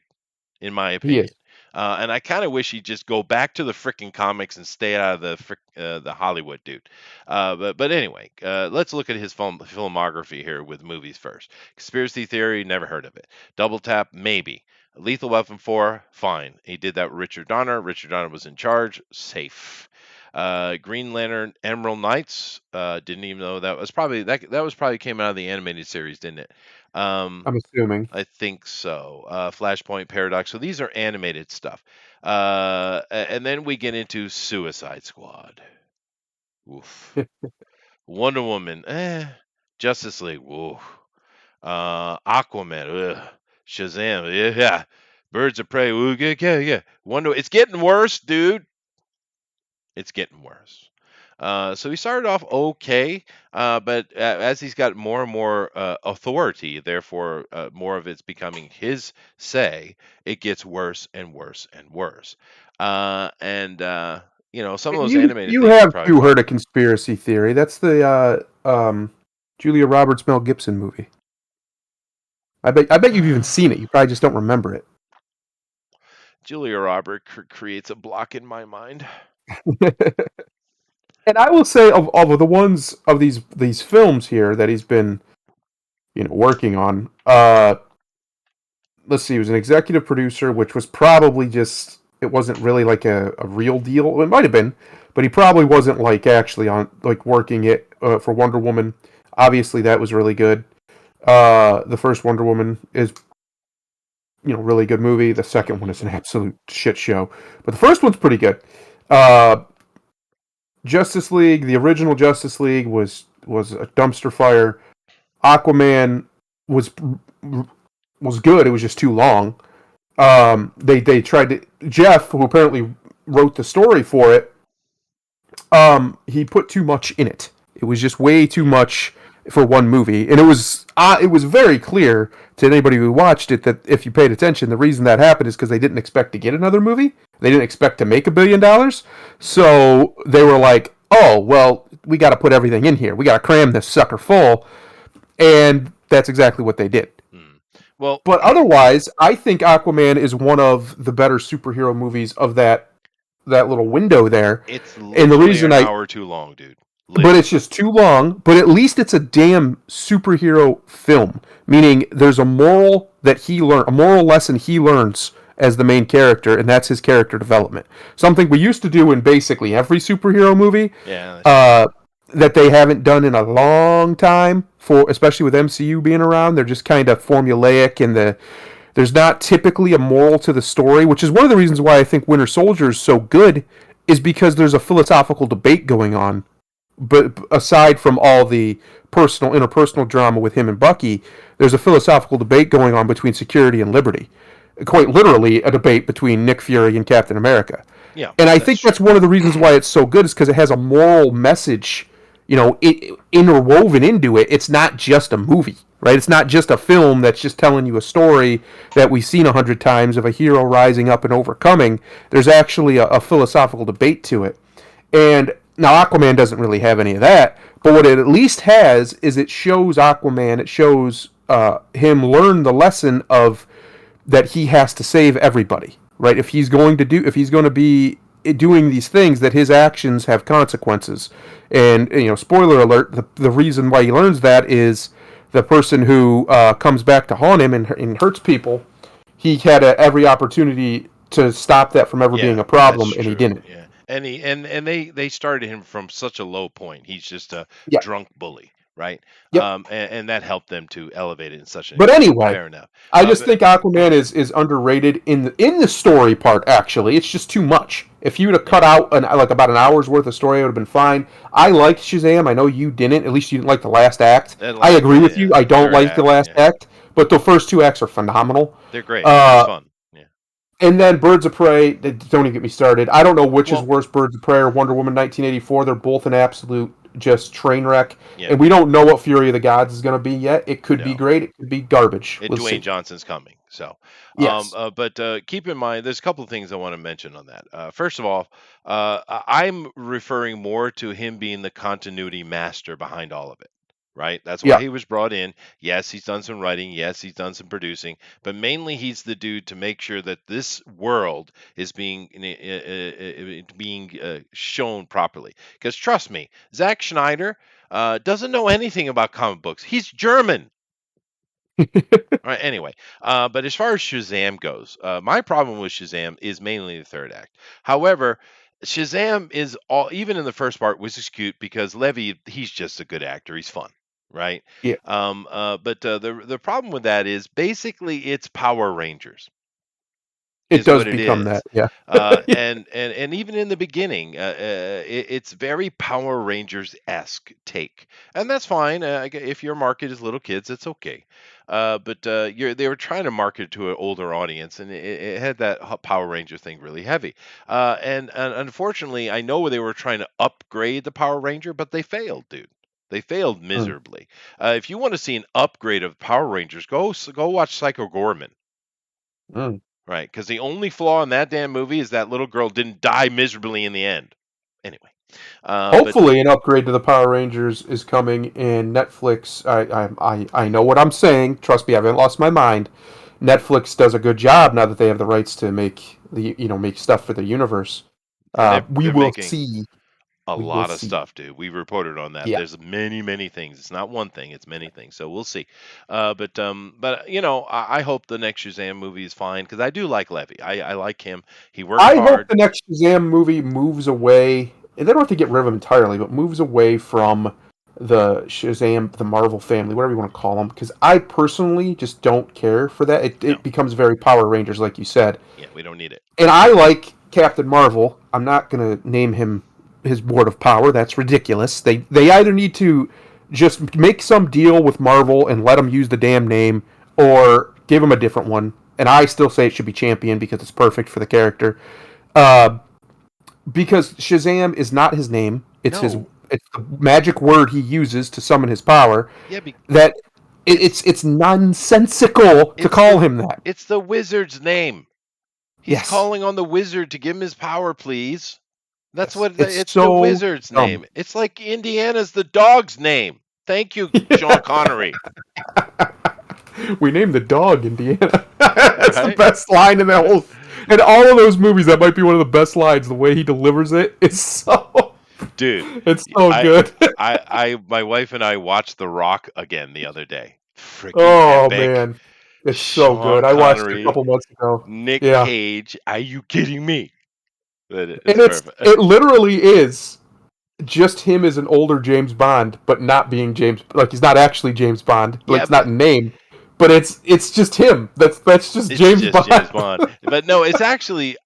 in my he is. opinion. And I kind of wish he'd just go back to the freaking comics and stay out of the Hollywood, dude. But anyway, let's look at his filmography here with movies first. Conspiracy Theory, never heard of it. Double Tap, maybe. Lethal Weapon 4, fine. He did that with Richard Donner. Richard Donner was in charge, safe. Green Lantern, Emerald Knights. Didn't even know that was probably came out of the animated series, didn't it? Um, I'm assuming. I think so. Flashpoint Paradox. So these are animated stuff. And then we get into Suicide Squad. Oof. Wonder Woman. Justice League. Woof. Aquaman. Ugh. Shazam. Yeah. Birds of Prey. Ooh, yeah, yeah, yeah. Wonder. It's getting worse, dude. It's getting worse. So he started off okay, but as he's got more and more authority, therefore more of it's becoming his say, it gets worse and worse and worse. And some of those You animated you things are have probably too fun. heard a conspiracy theory. That's the Julia Roberts Mel Gibson movie. I bet you've even seen it. You probably just don't remember it. Julia Robert creates a block in my mind. And I will say of the ones of these films here that he's been working on. Let's see, he was an executive producer, which was probably just it wasn't really like a real deal. It might have been, but he probably wasn't like actually on like working it for Wonder Woman. Obviously, that was really good. The first Wonder Woman is really good movie. The second one Hmm. is an absolute shit show, but the first one's pretty good. Uh, Justice League, the original Justice League was a dumpster fire. Aquaman was was good. It was just too long. They tried to Jeff, who apparently wrote the story for it. He put too much in it. It was just way too much for one movie, and it was very clear to anybody who watched it that if you paid attention, the reason that happened is because they didn't expect to get another movie. They didn't expect to make $1 billion, so they were like, "Oh, well, we got to put everything in here. We got to cram this sucker full," and that's exactly what they did. Hmm. Well, But otherwise, I think Aquaman is one of the better superhero movies of that little window there. it's And the literally reason an I hour too long, dude. but it's Literally. just too long, but at least it's a damn superhero film, meaning there's a moral lesson he learns as the main character, and that's his character development. Something we used to do in basically every superhero movie, Yeah, that's true. uh, that they haven't done in a long time, for especially with MCU being around. They're just kind of formulaic, and there's not typically a moral to the story, which is one of the reasons why I think Winter Soldier is so good, is because there's a philosophical debate going on. But aside from all the interpersonal drama with him and Bucky, there's a philosophical debate going on between security and liberty. Quite literally, a debate between Nick Fury and Captain America. Yeah, And I that's think that's true. one of the reasons why it's so good is because it has a moral message, interwoven into it. It's not just a movie, right? It's not just a film that's just telling you a story that we've seen 100 times of a hero rising up and overcoming. There's actually a philosophical debate to it. And now Aquaman doesn't really have any of that, but what it at least has is it shows Aquaman, it shows him learn the lesson of that he has to save everybody, right? If he's going to be doing these things, that his actions have consequences. And spoiler alert: the reason why he learns that is the person who comes back to haunt him and hurts people. He had every opportunity to stop that from ever being Yeah, a that's problem, and he true. didn't. Yeah. And they started him from such a low point. He's just a Yeah. drunk bully, right? Yep. And that helped them to elevate it in such an But extent. anyway, Fair enough. I just But think Aquaman is underrated in the story part. Actually, it's just too much. If you would have cut yeah, out like about an hour's worth of story, it would have been fine. I liked Shazam. I know you didn't. At least you didn't like the last act. that I last agree with you. yeah, I the don't third like the act, last yeah. act, but the first two acts are phenomenal. They're great. It's Uh, fun. Yeah. and then Birds of Prey. Don't even get me started. I don't know which is Well, worse, Birds of Prey or Wonder Woman 1984. They're both an absolute just train wreck, yeah, and we don't know what Fury of the Gods is going to be yet. It could be no. great. It could be garbage. It We'll Dwayne see. Johnson's coming. So, Yes. but keep in mind, there's a couple of things I want to mention on that. First of all, I'm referring more to him being the continuity master behind all of it. Right, that's why Yeah. he was brought in. Yes, he's done some writing. Yes, he's done some producing, but mainly he's the dude to make sure that this world is being shown properly. Because trust me, Zack Schneider doesn't know anything about comic books. He's German. All right. Anyway, but as far as Shazam goes, my problem with Shazam is mainly the third act. However, Shazam is all even in the first part was just cute because Levy he's just a good actor. He's fun, right? Yeah. But the problem with that is basically it's Power Rangers It is does what it become that. is. Yeah. And even in the beginning, it's very Power Rangers esque take, and that's fine. If your market is little kids, it's okay. But they were trying to market it to an older audience, and it had that Power Ranger thing really heavy. And unfortunately, I know they were trying to upgrade the Power Ranger, but they failed, dude. They failed Mm, miserably. If you want to see an upgrade of Power Rangers, go watch Psycho Gorman. mm. Right, because the only flaw in that damn movie is that little girl didn't die miserably in the end. Anyway, but Hopefully, an upgrade to the Power Rangers is coming in Netflix. I know what I'm saying. Trust me, I haven't lost my mind. Netflix does a good job now that they have the rights to make stuff for the universe. and they're We they're will making see. a We will lot of see. stuff, dude. We reported on that. Yeah. There's many things. It's not one thing. It's many things. So we'll see. But I hope the next Shazam movie is fine because I do like Levy. I like him. He works I hope hard. the next Shazam movie moves away, and they don't have to get rid of him entirely, but moves away from the Shazam, the Marvel family, whatever you want to call them, because I personally just don't care for that. No, It becomes very Power Rangers, like you said. yeah, we don't need it. And I like Captain Marvel. I'm not going to name him his Board of Power. That's ridiculous. They either need to just make some deal with Marvel and let him use the damn name, or give him a different one. And I still say it should be Champion because it's perfect for the character. Uh, because Shazam is not his name. No, It's the magic word he uses to summon his power. yeah, That it's it's nonsensical to it's call the him that. it's the wizard's name. He's Yes. calling on the wizard to give him his power, please. That's Yes. what It's it's the so wizard's dumb. name. It's like Indiana's the dog's name. Thank you, Sean Connery. We named the dog Indiana. That's the Right? best line in that whole. In all of those movies, that might be one of the best lines. The way he delivers it is so. Dude, It's so I good. my wife and I watched The Rock again the other day. Freaking Oh epic. man, it's so Sean good. I watched it a Connery, couple months ago. Nick Yeah, Cage. Are you kidding me? It's and perfect. it literally is just him as an older James Bond, but not being James. Like he's not actually James Bond. Like Yeah, it's not but name, but it's just him. That's just it's James just Bond. James Bond. But no, it's actually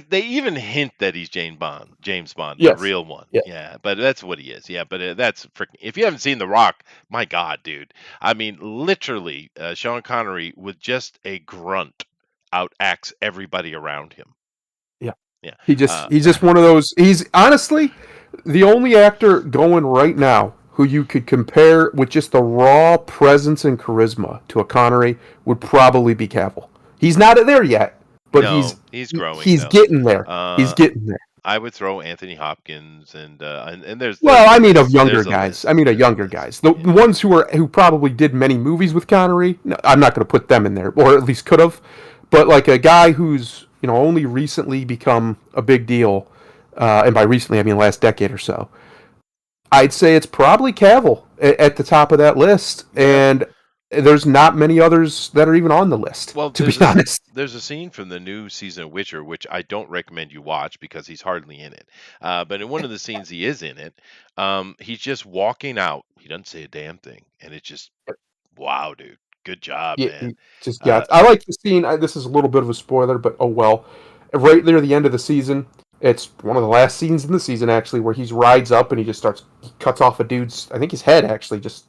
they even hint that he's James Bond, the Yes. real one. Yeah. Yeah, but that's what he is. Yeah, but that's freaking. If you haven't seen The Rock, my God, dude. I mean, literally, Sean Connery with just a grunt outacts everybody around him. Yeah. Yeah. He's just one of those. He's honestly the only actor going right now who you could compare with just the raw presence and charisma to a Connery would probably be Cavill. He's not there yet, but No, he's growing he's though. getting there. He's Uh, getting there. I would throw Anthony Hopkins and Well, there's a I mean of list. younger There's a guys. I list. mean of There's a younger list. guys. The Yeah. ones who probably did many movies with Connery. No, I'm not going to put them in there, or at least could have. But like a guy who's only recently become a big deal, and by recently I mean last decade or so. I'd say it's probably Cavill at the top of that list, Yeah. and there's not many others that are even on the list, Well, to be honest. there's a scene from the new season of Witcher which I don't recommend you watch because he's hardly in it. But in one of the scenes he is in it, he's just walking out. He doesn't say a damn thing, and it's just wow, dude, good job, Yeah, man. yeah. Uh, I like the scene. This is a little bit of a spoiler, but oh well. Right near the end of the season, it's one of the last scenes in the season actually, where he rides up and he cuts off a dude's, I think his head actually, just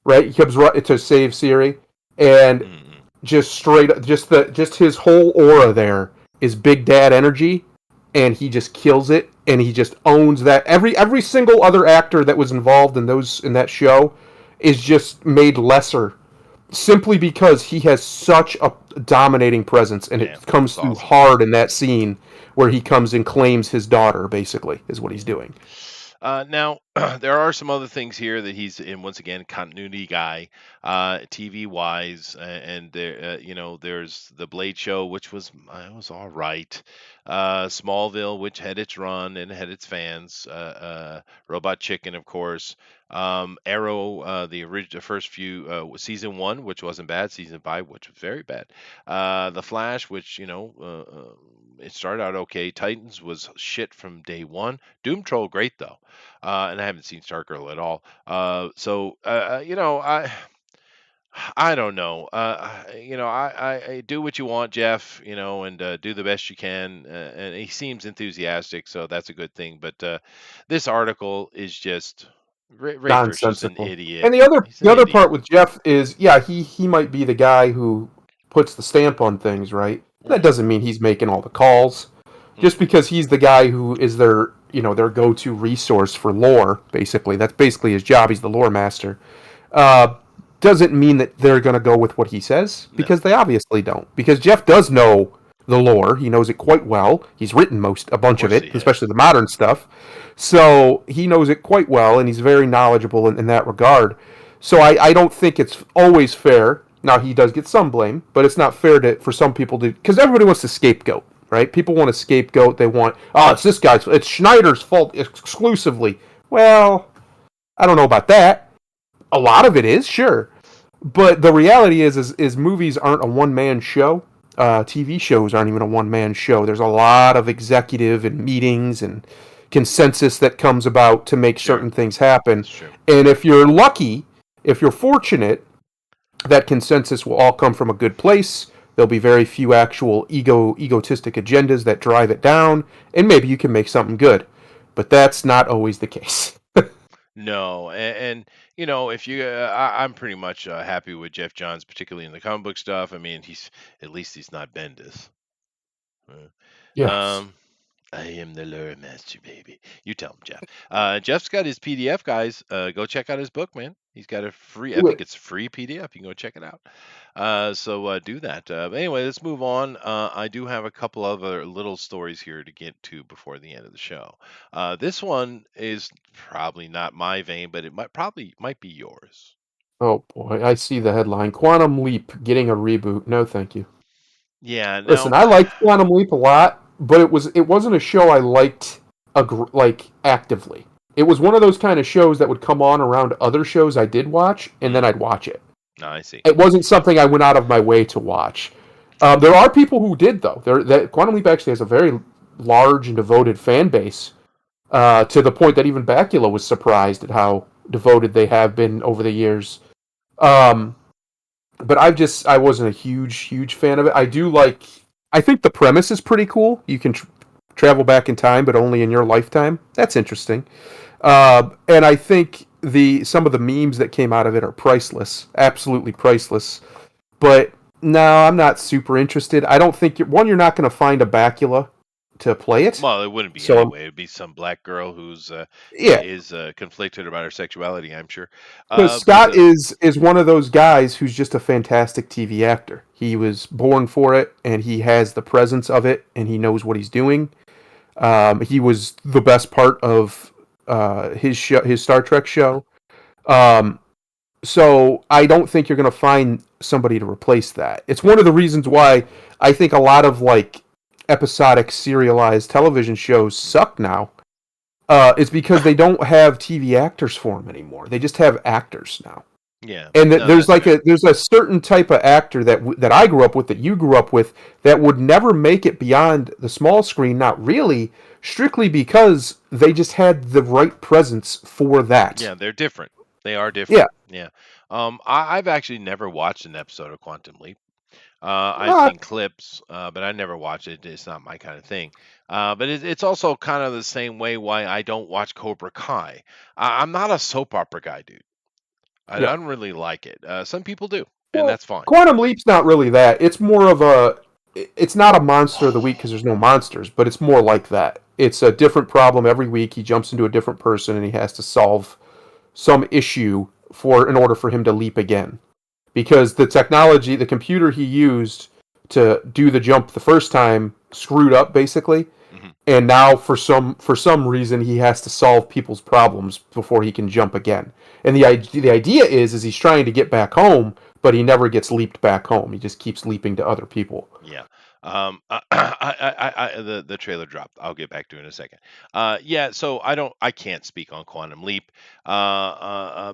right. He comes right to save Siri, and mm-mm. just straight, just his whole aura there is Big Dad energy, and he just kills it, and he just owns that. Every single other actor that was involved in that show is just made lesser simply because he has such a dominating presence, and Yeah, it comes it's through awesome. hard in that scene where he comes and claims his daughter. Basically, is what he's doing. Now, there are some other things here that he's in. Once again, continuity guy, TV wise, and there, there's the Blade Show, which was all right. Smallville, which had its run and had its fans. Robot Chicken, of course. Arrow, the original first few season one, which wasn't bad. Season five, which was very bad. The Flash, which it started out okay. Titans was shit from day one. Doom Troll, great though, and I haven't seen Stargirl at all. I don't know. I do what you want, Jeff. And do the best you can. And he seems enthusiastic, so that's a good thing. But this article is just Ray Fisher's an Nonsensical. idiot. And the other He's an the other idiot. part with Jeff is, yeah, he might be the guy who puts the stamp on things, right? That Hmm. doesn't mean he's making all the calls. Just Mm-mm. because he's the guy who is their go-to resource for lore, basically. That's basically his job. He's the lore master. Uh, doesn't mean that they're going to go with what he says, No, because they obviously don't. Because Jeff does know the lore. He knows it quite well. He's written a of bunch of course it, he has. especially the modern stuff. So he knows it quite well, and he's very knowledgeable in that regard. So I don't think it's always fair. Now he does get some blame, but it's not fair for some people to, because everybody wants to scapegoat, right? People want to scapegoat. They want, oh, it's this guy's, it's Schneider's fault exclusively. Well, I don't know about that. A lot of it is, sure, but the reality is movies aren't a one man show. TV shows aren't even a one man show. There's a lot of executive and meetings and consensus that comes about to make Sure, certain things happen. that's true. And if you're lucky, if you're fortunate, that consensus will all come from a good place. There'll be very few actual egotistic agendas that drive it down, and maybe you can make something good. But that's not always the case. No, and if I'm pretty much happy with Jeff Johns, particularly in the comic book stuff. I mean, he's at least he's not Bendis. Yes. Um, I am the lure master, baby. You tell him, Jeff. Jeff's got his PDF, guys. Go check out his book, man. He's got a free, I Do think it. it's free PDF. You can go check it out. So do that. But anyway, let's move on. I do have a couple other little stories here to get to before the end of the show. This one is probably not my vein, but it might be yours. Oh boy, I see the headline. Quantum Leap getting a reboot. No, thank you. Yeah. Listen, Now, I liked Quantum Leap a lot, but it wasn't a show I liked like actively. It was one of those kind of shows that would come on around other shows I did watch, and then mm, I'd watch it. I see. It wasn't something I went out of my way to watch. There are people who did though. That Quantum Leap actually has a very large and devoted fan base, to the point that even Bakula was surprised at how devoted they have been over the years. Um, but I wasn't a huge fan of it. I think the premise is pretty cool. You can travel back in time, but only in your lifetime. That's interesting. And I think the some of the memes that came out of it are priceless, absolutely priceless. But no, I'm not super interested. I don't think you're not going to find a Bakula to play it. Well, it wouldn't be So anyway. It'd be some black girl who's yeah, conflicted about her sexuality, I'm sure. because But Scott is one of those guys who's just a fantastic TV actor. He was born for it, and he has the presence of it, and he knows what he's doing. He was the best part of his Star Trek show. Um, so I don't think you're going to find somebody to replace that. It's one of the reasons why I think a lot of like episodic serialized television shows suck now, is because they don't have TV actors for them anymore. They just have actors now. Yeah, And no, there's that's like fair. there's a certain type of actor that I grew up with, that you grew up with, that would never make it beyond the small screen. Not really, strictly because they just had the right presence for that. Yeah, they're different. They are Yeah. different. Yeah. I've actually never watched an episode of Quantum Leap. I've Uh, seen clips, but I never watch it. It's not my kind of thing. But it's also kind of the same way why I don't watch Cobra Kai. I'm not a soap opera guy, dude. I yeah. don't really like it. Some people do, and Well, that's fine. Quantum Leap's not really that. It's more of a. It's not a monster of the week because there's no monsters, but it's more like that. It's a different problem every week. He jumps into a different person and he has to solve some issue for in order for him to leap again. Because the technology, the computer he used to do the jump the first time screwed up basically, Hmm. and now for some reason he has to solve people's problems before he can jump again. And the idea is he's trying to get back home, but he never gets leaped back home. He just keeps leaping to other people. Yeah. The trailer dropped. I'll get back to it in a second. Yeah. So I can't speak on Quantum Leap,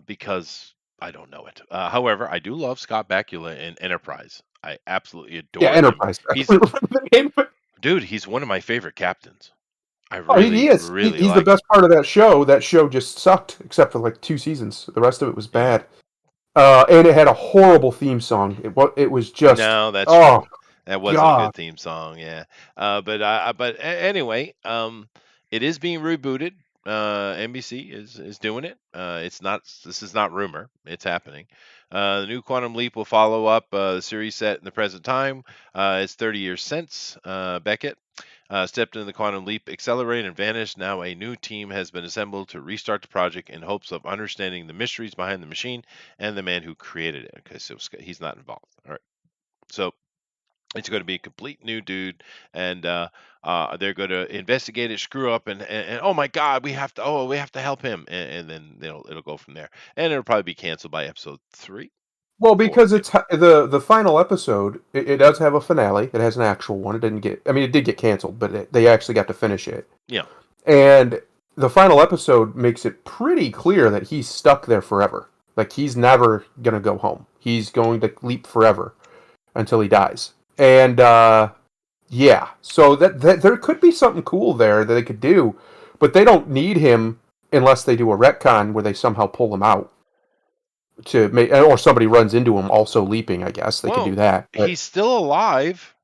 because I don't know it. However, I do love Scott Bakula in Enterprise. I absolutely Yeah, adore him. Enterprise. I He's don't remember the name of it. Dude. He's one of my favorite captains. I Oh, he really, is. really He's the like him. best part of that show. That show just sucked, except for like 2 seasons. The rest of it was Yeah. bad. And it had a horrible theme song. It was just, No, that's oh true. That wasn't a god. good theme song, yeah. Anyway, it is being rebooted. NBC is doing it. It's not. This is not rumor. It's happening. The new Quantum Leap will follow up the series set in the present time. It's 30 years since Beckett stepped into the Quantum Leap accelerator and vanished. Now a new team has been assembled to restart the project in hopes of understanding the mysteries behind the machine and the man who created it. Okay, so he's not involved. All right. So it's going to be a complete new dude, and they're going to investigate it, screw up, and oh my God, we have to help him, and then it'll go from there, and it'll probably be canceled by episode three, Well, four, because yeah, it's the final episode. It does have a finale. It has an actual one. It didn't get. I mean, it did get canceled, but they actually got to finish it. yeah, And the final episode makes it pretty clear that he's stuck there forever. Like he's never gonna go home. He's going to leap forever until he dies. And yeah, so that there could be something cool there that they could do, but they don't need him unless they do a retcon where they somehow pull him out to make, or somebody runs into him also leaping. I guess they could Well, do that. But he's still alive.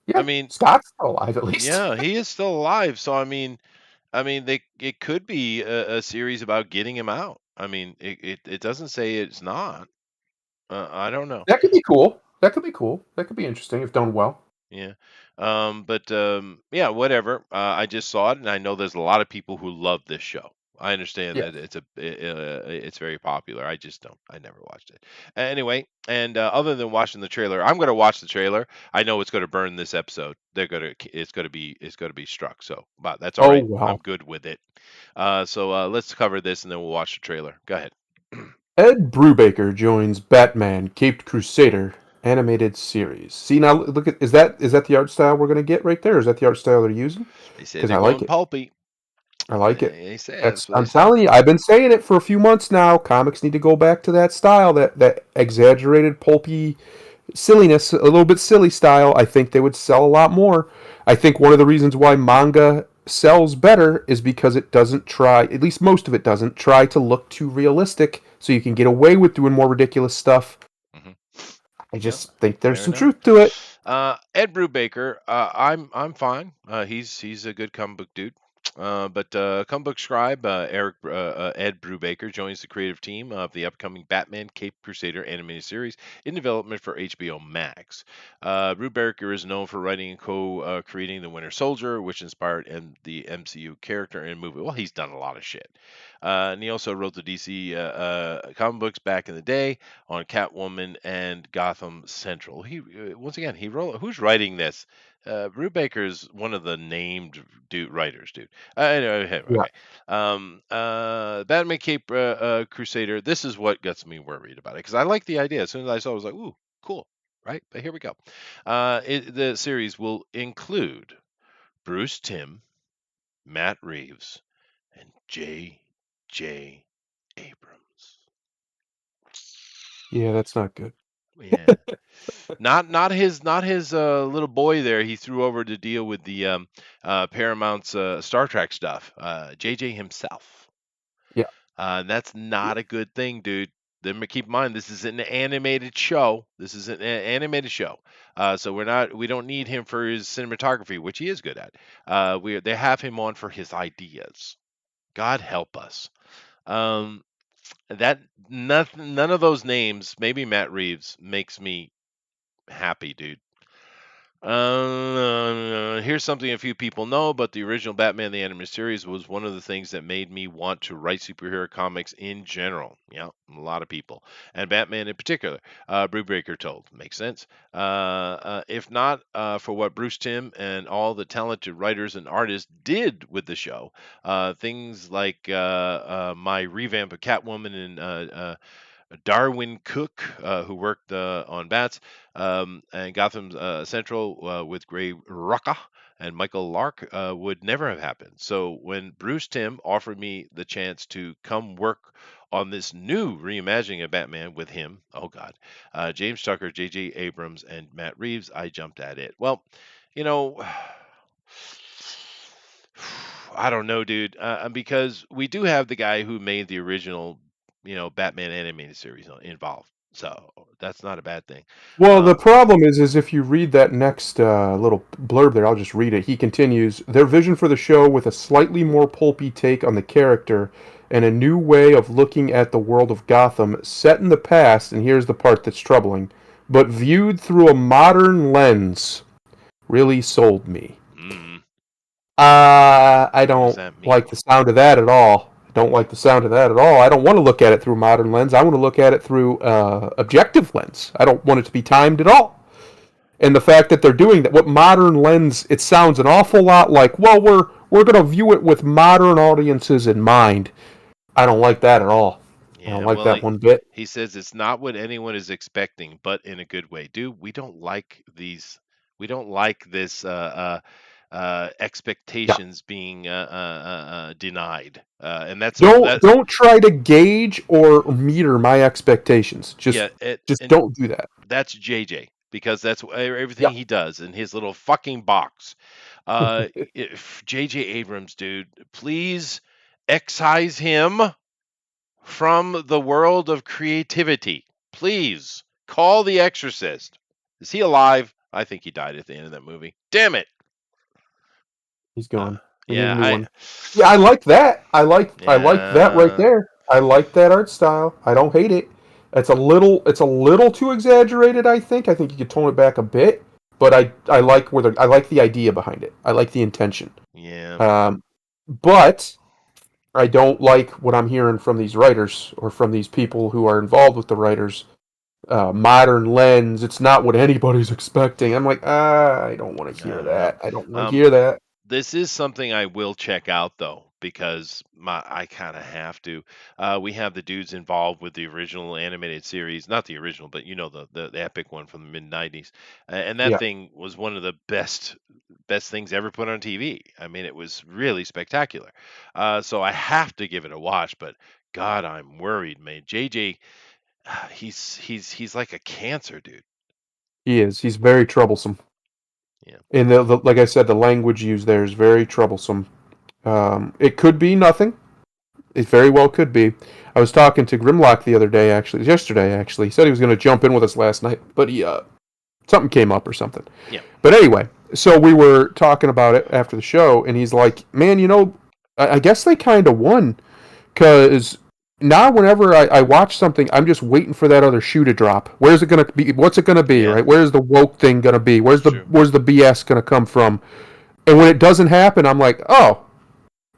I yeah, mean, Scott's still alive at least. yeah, he is still alive. So I mean, they it could be a series about getting him out. I mean, it doesn't say it's not. I don't know. That could be cool. That could be cool. That could be interesting if done well. Yeah. Yeah, whatever. I just saw it, and I know there's a lot of people who love this show. I understand Yeah. that it's very popular. I just don't. I never watched it. Anyway, and other than watching the trailer, I'm going to watch the trailer. I know it's going to burn this episode. It's going to be struck. So, but that's all Oh right. I'm well. good with it. Let's cover this, and then we'll watch the trailer. Go ahead. Ed Brubaker joins Batman Caped Crusader animated series. See now, look at is that the art style we're gonna get right there? Is that the art style they're using? They say Because they're I like going it. pulpy. I like it. They say That's that's what they I'm say. telling you. I've been saying it for a few months now. Comics need to go back to that style, that exaggerated pulpy silliness, a little bit silly style. I think they would sell a lot more. I think one of the reasons why manga sells better is because it doesn't try, at least most of it doesn't try to look too realistic, so you can get away with doing more ridiculous stuff. Hmm. I Yeah, just think there's fair some enough. truth to it. Ed Brubaker, I'm fine. He's a good comic book dude. But comic book scribe Ed Brubaker joins the creative team of the upcoming Batman Cape Crusader animated series in development for HBO Max. Brubaker is known for writing and co-creating The Winter Soldier, which inspired the MCU character and movie. Well, he's done a lot of shit. And he also wrote the DC comic books back in the day on Catwoman and Gotham Central. Once again he wrote. Who's writing this? Brubaker's one of the named writers, dude. Anyway, Yeah. okay. Batman Cape Crusader. This is what gets me worried about it because I like the idea. As soon as I saw it, I was like, ooh, cool. right? But here we go. The series will include Bruce Timm, Matt Reeves, and J. Abrams. Yeah, that's not good. Yeah. Not his little boy there he threw over to deal with the Paramount's Star Trek stuff. JJ himself. Yeah. That's not a good thing, dude. Then keep in mind this is an animated show. This is an animated show. So we don't need him for his cinematography, which he is good at. They have him on for his ideas. God help us. Um, that nothing, none of those names, maybe Matt Reeves, makes me happy, dude. Here's something a few people know, but the original Batman the Animated Series was one of the things that made me want to write superhero comics in general. Yeah, a lot of people, and Batman in particular. Brubaker told, makes sense. If not for what Bruce Timm and all the talented writers and artists did with the show, things like my revamp of Catwoman and Darwin Cook, who worked on Bats, and Gotham Central with Gray Rucka and Michael Lark, would never have happened. So when Bruce Timm offered me the chance to come work on this new reimagining of Batman with him, oh God, James Tucker, J.J. Abrams, and Matt Reeves, I jumped at it. Well, you know, I don't know, dude, because we do have the guy who made the original, Batman animated series involved. So that's not a bad thing. Well, Uh, the problem is if you read that next little blurb there, I'll just read it. He continues, their vision for the show with a slightly more pulpy take on the character and a new way of looking at the world of Gotham set in the past, and here's the part that's troubling, but viewed through a modern lens really sold me. mm, I what does don't that like mean? the sound of that at all. I don't like the sound of that at all. I don't want to look at it through a modern lens. I want to look at it through objective lens. I don't want it to be timed at all. And the fact that they're doing that, what modern lens? It sounds an awful lot like, well, we're going to view it with modern audiences in mind. I don't like that at all. I don't Yeah, like well, that one bit. he says it's not what anyone is expecting, but in a good way. Dude, we don't like these. We don't like this Yeah. expectations being denied, and that's Don't that. don't try to gauge or meter my expectations. Yeah, Just and don't do that. that's JJ because that's Yeah. everything he does in his little fucking box. If JJ Abrams, dude, please excise him from the world of creativity. Please call The Exorcist. Is he alive? I think he died at the end of that movie. Damn it. He's Uh, gone. We need a yeah, new one. Yeah, I like that. I like that right yeah, there. I like that art style. I don't hate it. It's a little too exaggerated, I think. I think you could tone it back a bit, but I like I like the idea behind it. I like the intention. yeah, Um, but I don't like what I'm hearing from these writers or from these people who are involved with the writers. Modern lens. It's not what anybody's expecting. I'm like, I don't want to I hear don't know. that. I don't want to Um, hear that. This is something I will check out though, because I kind of have to. We have the dudes involved with the original animated series, not the original, but the epic one from the mid '90s, and that Yeah. thing was one of the best things ever put on TV. I mean, it was really spectacular. So I have to give it a watch, but God, I'm worried, man. JJ, he's like a cancer, dude. He is. He's very troublesome. Yeah, And like I said, the language used there is very troublesome. It could be nothing. It very well could be. I was talking to Grimlock the other day, actually, yesterday, actually. He said he was going to jump in with us last night, but he something came up or something. yeah, But anyway, so we were talking about it after the show, and he's like, "Man, I guess they kind of won because now whenever I watch something, I'm just waiting for that other shoe to drop. Where's it gonna be? What's it gonna be? yeah. Right? Where's the woke thing gonna be? Where's It's the true. where's the BS gonna come from? And when it doesn't happen, I'm like, oh,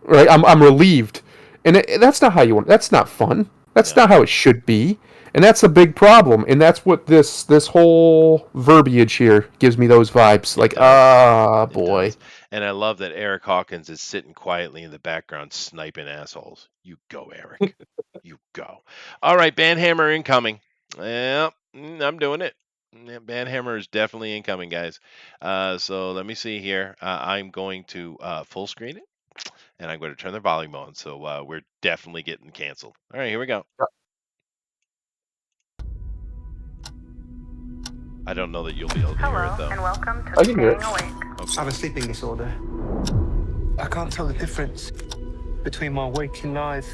right? I'm relieved. And that's not how you want. That's not fun. That's No, not how it should be. And that's a big problem. And that's what this whole verbiage here gives me those vibes. it Like, does. ah, It boy. does. And I love that Eric Hawkins is sitting quietly in the background sniping assholes. You go, Eric. You go. All right, Banhammer incoming. Yeah, I'm doing it. Yeah, Banhammer is definitely incoming, guys. So let me see here. I'm going to full screen it, and I'm going to turn the volume on. So we're definitely getting canceled. All right, here we go. I don't know that you'll be able to hear it though. And welcome to I can hear it. Staying Awake. Okay. I have a sleeping disorder. I can't tell the difference between my waking life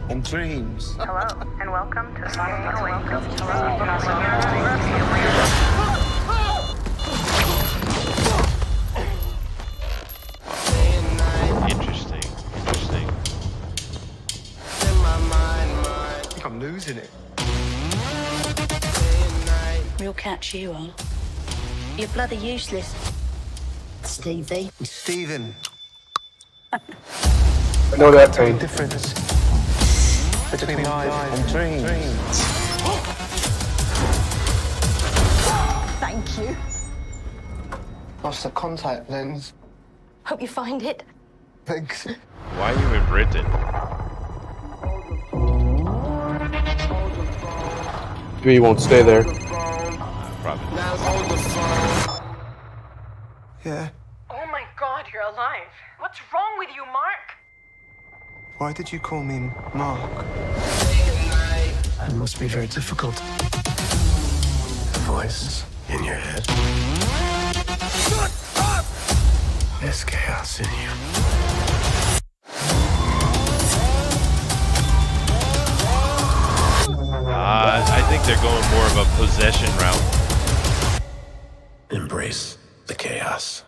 and dreams. Hello, and welcome to Staying Awake. Interesting. Interesting. I think I'm losing it. We'll catch you on. You're bloody useless, Stevie. Stephen, I know that tell the pain. difference between life and dreams. Thank you. Lost the contact lens. Hope you find it. Thanks. Why are you in Britain? Maybe you won't stay there. Probably. Yeah. Oh my god, you're alive. What's wrong with you, Mark? Why did you call me Mark? It must be very difficult. The voice in your head. Shut up! There's chaos in you. I think they're going more of a possession route. Embrace the chaos.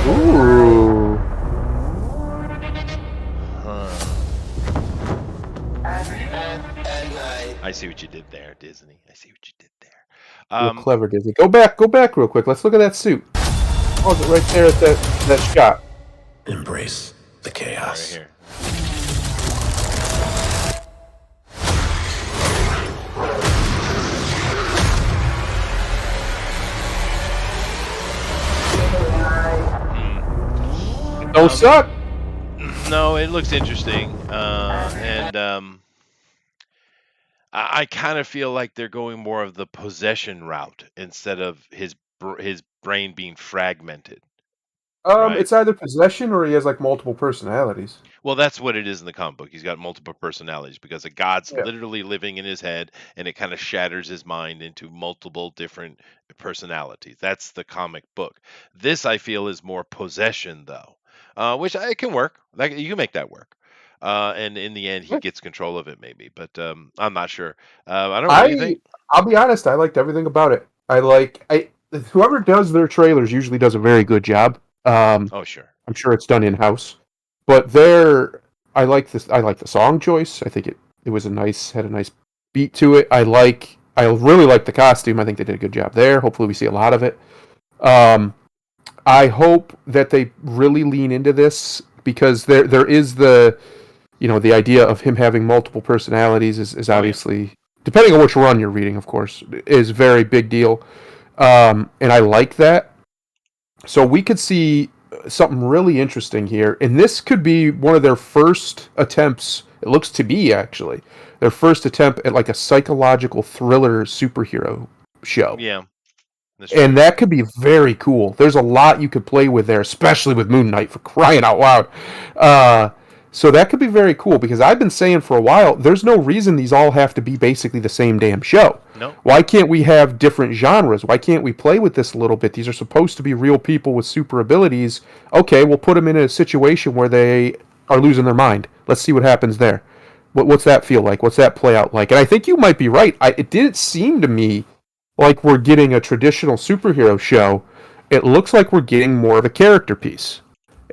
Ooh. I see what you did there, Disney. I see what you did there. You're clever, Disney. Go back real quick. Let's look at that suit. Oh, is it right there at that shot? Embrace the chaos. Right here. Don't suck. No, it looks interesting, and I kind of feel like they're going more of the possession route instead of his brain being fragmented. Right. It's either possession or he has like multiple personalities. Well, that's what it is in the comic book. He's got multiple personalities because a god's Yeah. literally living in his head, and it kind of shatters his mind into multiple different personalities. That's the comic book. This, I feel, is more possession, though, which it can work. Like you can make that work. And in the end, he gets control of it, maybe. But I'm not sure. I don't know. What do you think? I'll be honest. I liked everything about it. Whoever does their trailers usually does a very good job. Oh, sure. I'm sure it's done in house, but I like this. I like the song choice. I think it was had a nice beat to it. I really like the costume. I think they did a good job there. Hopefully, we see a lot of it. I hope that they really lean into this because there is the idea of him having multiple personalities is obviously, depending on which run you're reading, of course, is a very big deal. And I like that. So we could see something really interesting here. And this could be one of their first attempts, it looks to be actually, their first attempt at like a psychological thriller superhero show. Yeah. And that could be very cool. There's a lot you could play with there, especially with Moon Knight, for crying out loud. So that could be very cool because I've been saying for a while, there's no reason these all have to be basically the same damn show. No. Why can't we have different genres? Why can't we play with this a little bit? These are supposed to be real people with super abilities. Okay, we'll put them in a situation where they are losing their mind. Let's see what happens there. What's that feel like? What's that play out like? And I think you might be right. It didn't seem to me like we're getting a traditional superhero show. It looks like we're getting more of a character piece.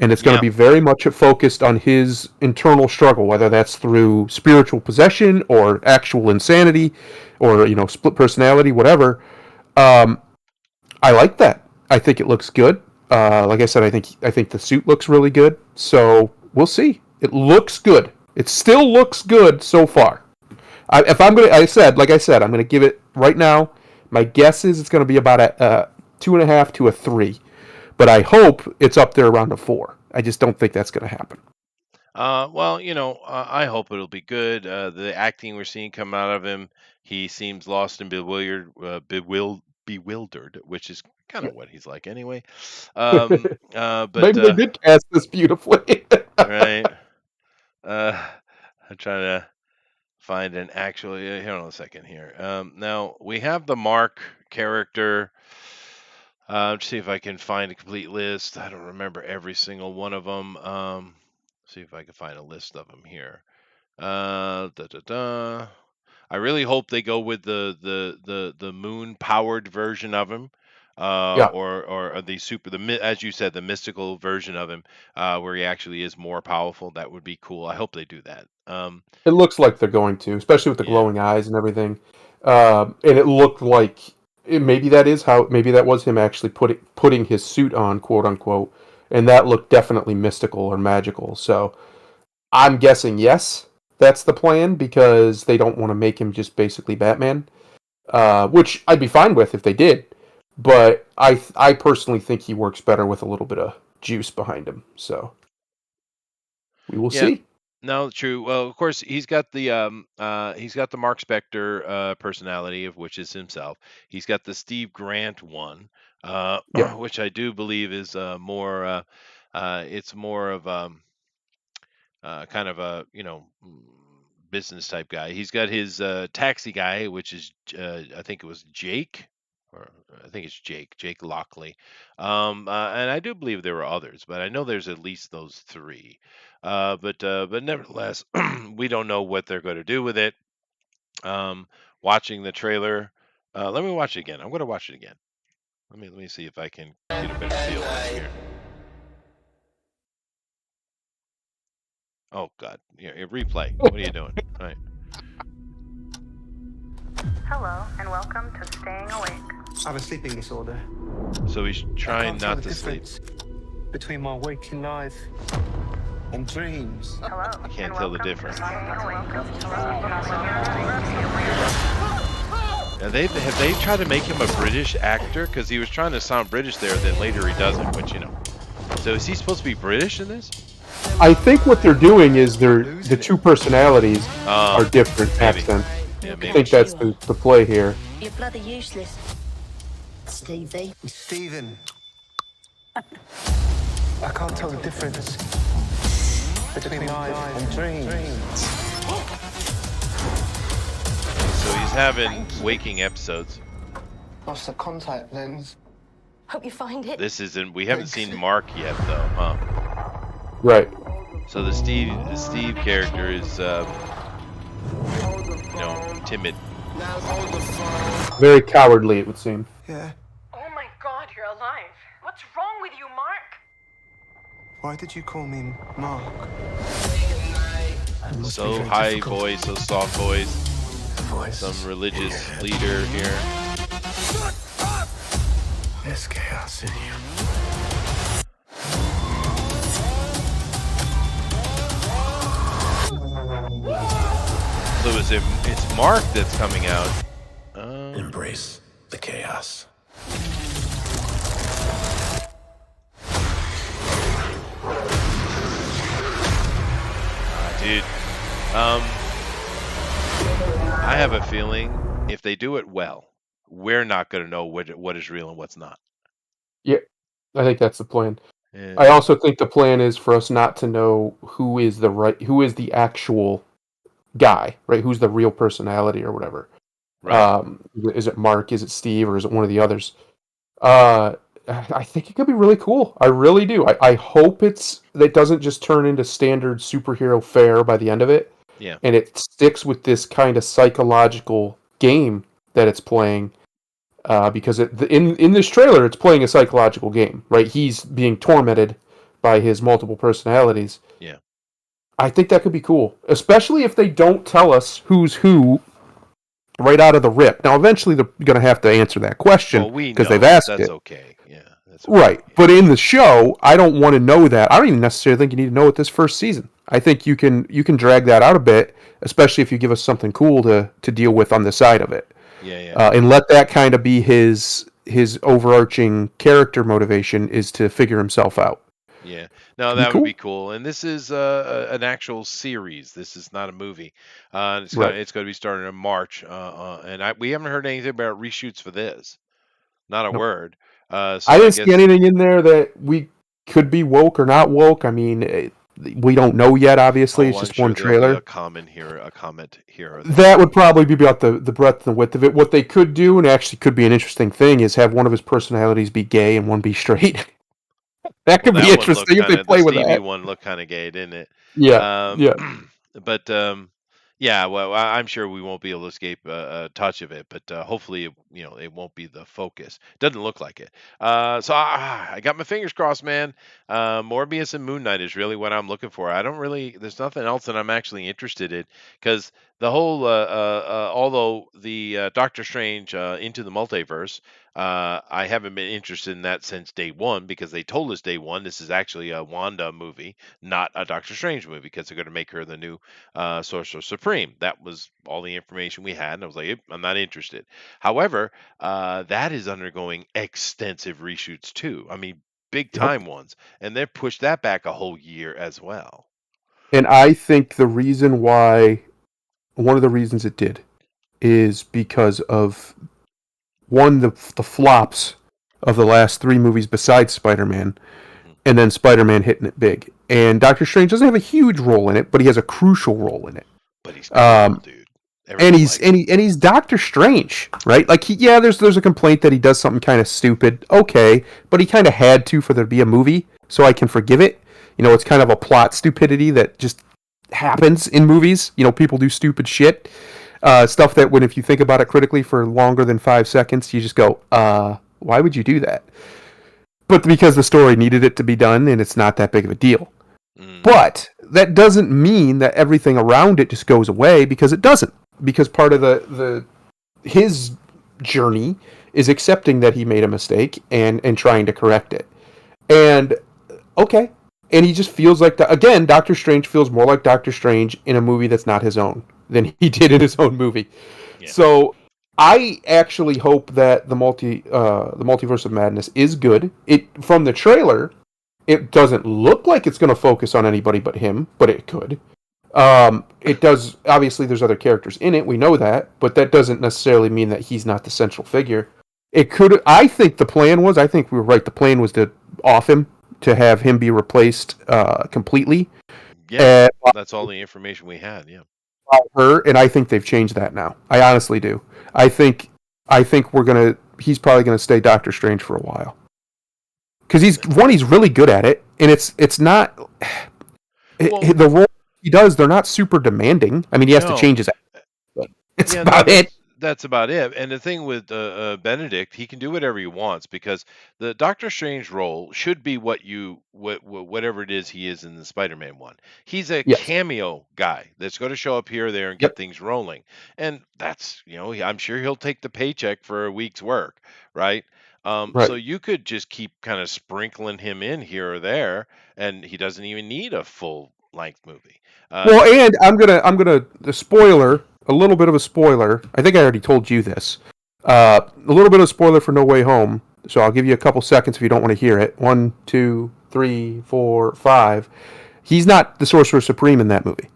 And it's going to be very much focused on his internal struggle, whether that's through spiritual possession or actual insanity or, split personality, whatever. I like that. I think it looks good. Like I said, I think the suit looks really good. So we'll see. It looks good. It still looks good so far. I'm going to give it right now. My guess is it's going to be about a 2.5 to a 3. but I hope it's up there around a 4. I just don't think that's going to happen. Well, I hope it'll be good. The acting we're seeing come out of him, he seems lost and bewildered, which is kind of what he's like anyway. But Maybe they did cast this beautifully. right. I'm trying to find an actual. Hold on a second here. Now we have the Mark character. Let's see if I can find a complete list. I don't remember every single one of them. See if I can find a list of them here. Da, da, da. I really hope they go with the moon powered version of him, Yeah. or as you said, the mystical version of him, where he actually is more powerful. That would be cool. I hope they do that. It looks like they're going to, especially with the Yeah. glowing eyes and everything. And it looked like maybe that was him actually putting his suit on, quote unquote, and that looked definitely mystical or magical. So I'm guessing yes, that's the plan because they don't want to make him just basically Batman, which I'd be fine with if they did. But I personally think he works better with a little bit of juice behind him. So we will Yeah. see. No, true. Well, of course, he's got the Mark Spector personality, of which is himself. He's got the Steve Grant one, Yeah. which I do believe is more. It's more of kind of a business type guy. He's got his taxi guy, which is I think it was Jake, or I think it's Jake Lockley. And I do believe there were others, but I know there's at least those three. But nevertheless, we don't know what they're going to do with it. Watching the trailer, let me watch it again. I'm going to watch it again. Let me see if I can get a better feel on it here. Oh God! Yeah, replay. What are you doing? All right. Hello, and welcome to Staying Awake. I have a sleeping disorder. So he's I trying can't tell not the to sleep. difference between my waking life and dreams. Hello. I can't tell the difference. Now have they tried to make him a British actor? Because he was trying to sound British there, then later he doesn't. Which So is he supposed to be British in this? I think what they're doing is the two personalities are different maybe. accents. Yeah, I maybe. think that's the play here. You're bloody useless, Stevie. Stephen. I can't tell the difference between life and dreams. So he's having waking episodes. Lost the contact lens. Hope you find it. This isn't. We haven't seen Mark yet, though, huh? Right. So the Steve character is, timid. Very cowardly, it would seem. Yeah. Oh my God, you're alive. What's wrong with you, Mark? Why did you call me Mark? It must be So very high difficult. voice, so soft voice. Voice Some in religious your head. leader here. There's chaos in you. So it's Mark that's coming out. Embrace the chaos. Dude, I have a feeling if they do it well, we're not going to know what is real and what's not. Yeah, I think that's the plan. Yeah. I also think the plan is for us not to know who is the actual guy, right? Who's the real personality or whatever. Right. Is it Mark? Is it Steve? Or is it one of the others? I think it could be really cool. I really do. I hope it doesn't just turn into standard superhero fare by the end of it. Yeah. And it sticks with this kind of psychological game that it's playing. Because in this trailer, it's playing a psychological game, right? He's being tormented by his multiple personalities. Yeah. I think that could be cool, especially if they don't tell us who's who right out of the rip. Now, eventually, they're going to have to answer that question Well, we because know they've asked that's it. okay. Yeah. That's okay. Right, but in the show, I don't want to know that. I don't even necessarily think you need to know it this first season. I think you can drag that out a bit, especially if you give us something cool to deal with on the side of it. Yeah. And let that kind of be his his overarching character motivation is to figure himself out. Yeah, no, Be that would cool. be cool. And this is an actual series. This is not a movie. Right. It's going to be starting in March. We haven't heard anything about reshoots for this. Not a Nope. word. I So I didn't see guess. anything in there that we could be woke or not woke. I mean, we don't know yet. Obviously, Oh, it's I'm just sure one there'll be trailer. a comment here or there. That would probably be about the breadth and width of it. What they could do, and actually could be an interesting thing, is have one of his personalities be gay and one be straight. That Well, could be that one looked interesting if they kind of the play with Stevie that. one looked kind of gay, didn't it? Yeah, Um, yeah, but yeah, well, I'm sure we won't be able to escape a touch of it, but hopefully, it won't be the focus. Doesn't look like it. So I got my fingers crossed, man. Morbius and Moon Knight is really what I'm looking for. I don't really. There's nothing else that I'm actually interested in because the whole, although the Doctor Strange into the multiverse. I haven't been interested in that since day one because they told us day one this is actually a Wanda movie, not a Doctor Strange movie, because they're going to make her the new Sorcerer Supreme. That was all the information we had, and I was like, "Yep, I'm not interested." However, that is undergoing extensive reshoots too. I mean, big yep. time ones, and they've pushed that back a whole year as well. And I think one of the reasons it did, is because of one the flops of the last three movies besides Spider-Man, Mhm. and then Spider-Man hitting it big. And Doctor Strange doesn't have a huge role in it, but he has a crucial role in it. But he's cool, dude. And Everyone likes him. he's Doctor Strange, right? Like there's a complaint that he does something kind of stupid. Okay, but he kind of had to for there to be a movie, so I can forgive it. It's kind of a plot stupidity that just happens in movies. People do stupid shit, stuff that if you think about it critically for longer than 5 seconds, you just go, why would you do that? But because the story needed it to be done, and it's not that big of a deal. Mm. But that doesn't mean that everything around it just goes away, because it doesn't. Because part of his journey is accepting that he made a mistake and trying to correct it. And okay, and he just feels like again, Doctor Strange feels more like Doctor Strange in a movie that's not his own than he did in his own movie. Yeah. So I actually hope that the Multiverse of Madness is good. From the trailer, it doesn't look like it's going to focus on anybody but him, but it could. It does. Obviously, there's other characters in it. We know that, but that doesn't necessarily mean that he's not the central figure. It could. I think the plan was. I think we were right. The plan was to off him, to have him be replaced completely. Yeah, that's all the information we had. Yeah. By her, and I think they've changed that now. I honestly do. I think he's probably gonna stay Doctor Strange for a while. Because he's really good at it, and it's not the role he does. They're not super demanding. I mean, he has to change his accent, but it's about it. That's about it. And the thing with Benedict, he can do whatever he wants because the Doctor Strange role should be whatever it is he is in the Spider-Man one. He's a Yes. cameo guy that's going to show up here or there and get things rolling. And that's, I'm sure he'll take the paycheck for a week's work, right? Right. So you could just keep kind of sprinkling him in here or there, and he doesn't even need a full length movie. Well, and the spoiler, a little bit of a spoiler. I think I already told you this. A little bit of a spoiler for No Way Home. So I'll give you a couple seconds if you don't want to hear it. 1, 2, 3, 4, 5. He's not the Sorcerer Supreme in that movie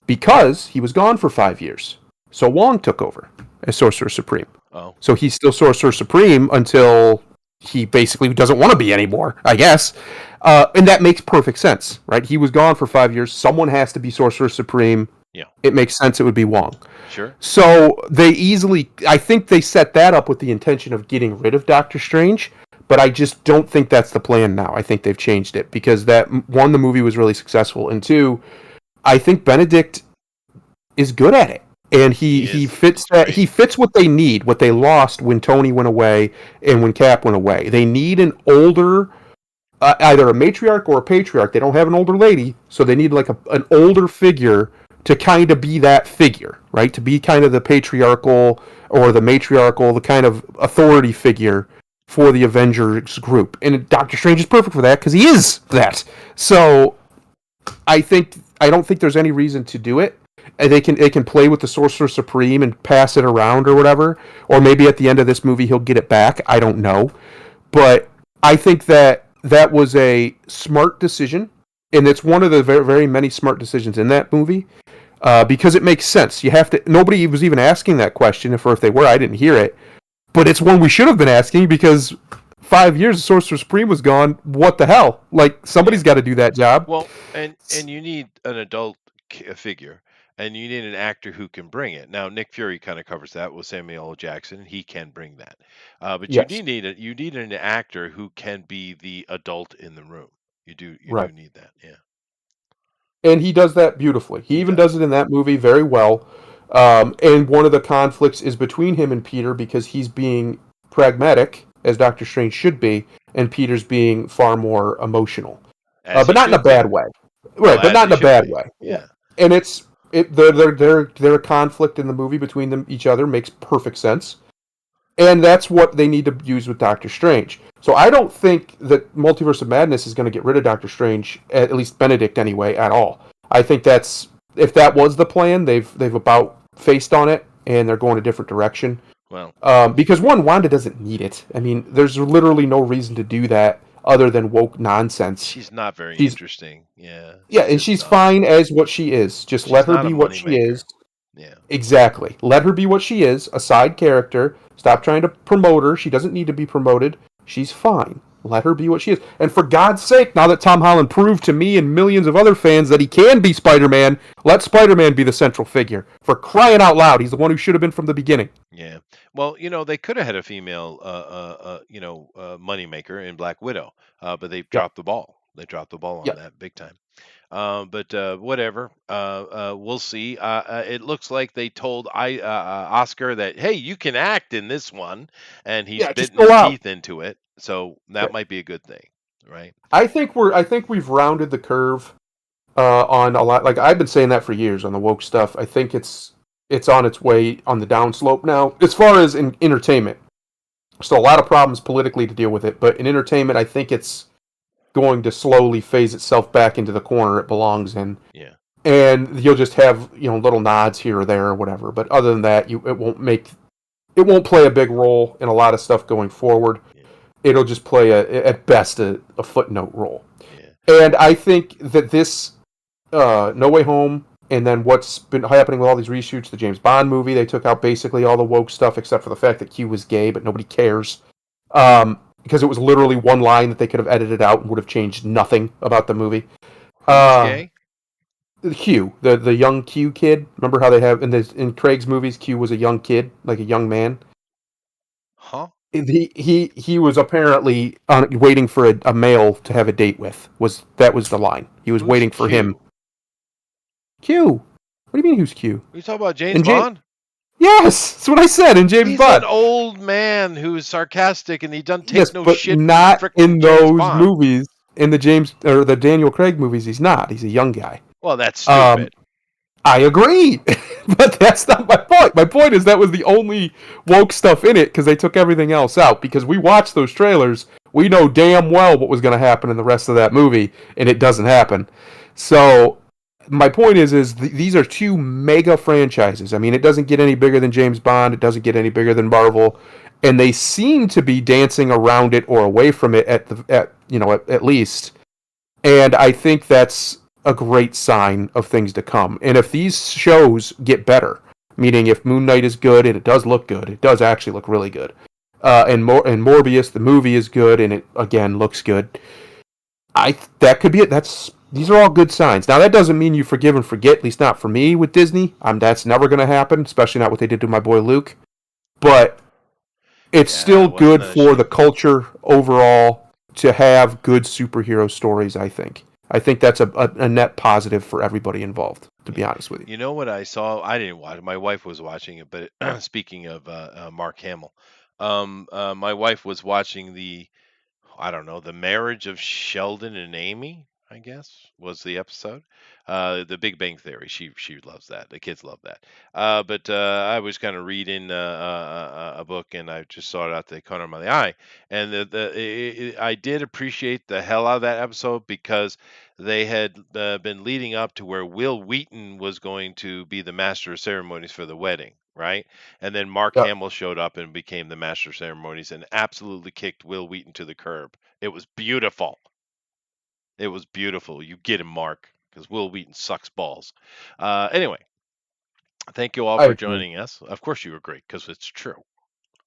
because he was gone for 5 years. So Wong took over as Sorcerer Supreme. Oh. So he's still Sorcerer Supreme until he basically doesn't want to be anymore, I guess. And that makes perfect sense, right? He was gone for 5 years. Someone has to be Sorcerer Supreme. Yeah. It makes sense it would be Wong. Sure. So I think they set that up with the intention of getting rid of Doctor Strange, but I just don't think that's the plan now. I think they've changed it because one, the movie was really successful, and two, I think Benedict is good at it. And he fits that. He fits what they need, what they lost when Tony went away and when Cap went away. They need an older, either a matriarch or a patriarch. They don't have an older lady, so they need like an older figure to kind of be that figure, right? To be kind of the patriarchal or the matriarchal, the kind of authority figure for the Avengers group. And Doctor Strange is perfect for that because he is that. So I don't think there's any reason to do it. and they can play with the Sorcerer Supreme and pass it around or whatever, or maybe at the end of this movie he'll get it back. I don't know, but I think that was a smart decision, and it's one of the very, very many smart decisions in that movie, because it makes sense. You have to. Nobody was even asking that question, if they were, I didn't hear it, but it's one we should have been asking because 5 years the Sorcerer Supreme was gone. What the hell? Like somebody's got to do that job. Well, and you need an adult figure, and you need an actor who can bring it. Now, Nick Fury kind of covers that with Samuel L. Jackson. He can bring that, but you Yes, do need you need an actor who can be the adult in the room. You right. do need that. Yeah, And he does that beautifully. He he even does. does it in that movie very well. And one of the conflicts is between him and Peter because he's being pragmatic, as Doctor Strange should be, and Peter's being far more emotional, As he but not in a should be. bad way. Well, Right, but as not he in a should bad be. way. Yeah, Yeah. and their conflict in the movie between them each other makes perfect sense, and that's what they need to use with Doctor Strange. So I don't think that Multiverse of Madness is going to get rid of Doctor Strange, at least Benedict anyway, at all. I think that's if that was the plan, they've about faced on it, and they're going a different direction. Well, Because one, Wanda doesn't need it. I mean, there's literally no reason to do that other than woke nonsense. she's not very She's interesting. Yeah, Yeah, she's and just she's not. fine as what she is. Just let She's her not a be what she moneymaker. is. Yeah. Exactly. Let her be what she is, a side character. Stop trying to promote her. She doesn't need to be promoted. She's fine. Let her be what she is. And for God's sake, now that Tom Holland proved to me and millions of other fans that he can be Spider-Man, let Spider-Man be the central figure. For crying out loud, he's the one who should have been from the beginning. Yeah. Well, they could have had a female, moneymaker in Black Widow, but they've Yep. dropped the ball. They dropped the ball on Yep. that big time. But whatever. We'll see. It looks like they told Oscar that, hey, you can act in this one, and he's Yeah, just bitten go his out. teeth into it. So that Right. might be a good thing, right? I think we've rounded the curve on a lot. Like I've been saying that for years on the woke stuff. I think it's on its way on the downslope now. As far as in entertainment, still a lot of problems politically to deal with it, but in entertainment, I think it's going to slowly phase itself back into the corner it belongs in. Yeah. And you'll just have little nods here or there or whatever. But other than that, it won't play a big role in a lot of stuff going forward. Yeah. It'll just play at best a footnote role. Yeah. And I think that this No Way Home, and then what's been happening with all these reshoots, the James Bond movie, they took out basically all the woke stuff except for the fact that Q was gay, but nobody cares. Because it was literally one line that they could have edited out and would have changed nothing about the movie. Who's gay? Q, the young Q kid. Remember how they have in Craig's movies, Q was a young kid, like a young man. Huh? He was apparently waiting for a male to have a date with. That was the line? He was Who's waiting for Q? him. Q. What do you mean? Who's Q? Are you talking about James And Bond? Yes, that's what I said in James He's Bond. an old man who's sarcastic and he doesn't take Yes, no but shit not from in frickin' James those Bond. movies. In the Daniel Craig movies, he's not. He's a young guy. Well, that's stupid. I agree, but that's not my point. My point is that was the only woke stuff in it because they took everything else out. Because we watched those trailers, we know damn well what was going to happen in the rest of that movie, and it doesn't happen. So my point is these are two mega franchises. I mean, it doesn't get any bigger than James Bond. It doesn't get any bigger than Marvel, and they seem to be dancing around it or away from it at least. And I think that's a great sign of things to come. And if these shows get better, meaning if Moon Knight is good and it does look good, it does actually look really good. And Morbius, the movie is good and it again looks good. That could be it. These are all good signs. Now that doesn't mean you forgive and forget, at least not for me with Disney. That's never going to happen, especially not what they did to my boy Luke. But it's still good for the culture overall to have good superhero stories, I think. I think that's a net positive for everybody involved, to be honest with you. You know what I saw? I didn't watch it. My wife was watching it, but speaking of Mark Hamill, my wife was watching I don't know, the marriage of Sheldon and Amy. I guess, was the episode. The Big Bang Theory. She loves that. The kids love that. But I was kind of reading a book, and I just saw it out the corner of my eye. And I did appreciate the hell out of that episode because they had been leading up to where Will Wheaton was going to be the master of ceremonies for the wedding, right? And then Mark Yeah, Hamill showed up and became the master of ceremonies and absolutely kicked Will Wheaton to the curb. It was beautiful. It was beautiful. You get him, Mark, because Will Wheaton sucks balls. Anyway, thank you all I for agree. joining us. Of course, you agree, because it's true.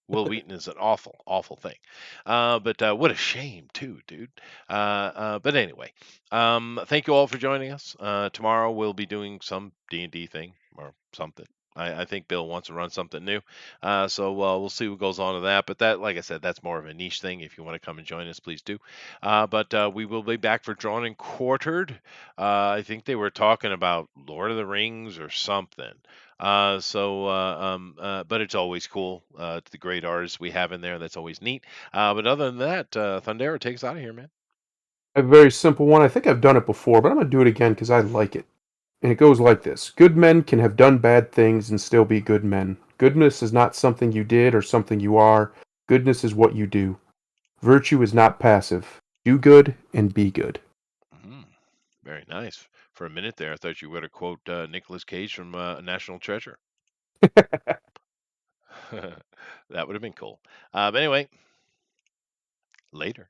Will Wheaton is an awful, awful thing. But what a shame, too, dude. But anyway, thank you all for joining us. Tomorrow we'll be doing some D&D thing or something. I think Bill wants to run something new. So we'll see what goes on with that. But that, like I said, that's more of a niche thing. If you want to come and join us, please do. But we will be back for Drawn and Quartered. I think they were talking about Lord of the Rings or something. But it's always cool. The great artists we have in there. That's always neat. But other than that, Thundera takes out of here, man. A very simple one. I think I've done it before, but I'm going to do it again because I like it. And it goes like this: good men can have done bad things and still be good men. Goodness is not something you did or something you are. Goodness is what you do. Virtue is not passive. Do good and be good. Mm, very nice. For a minute there, I thought you were going to quote Nicolas Cage from National Treasure. That would have been cool. But anyway, later.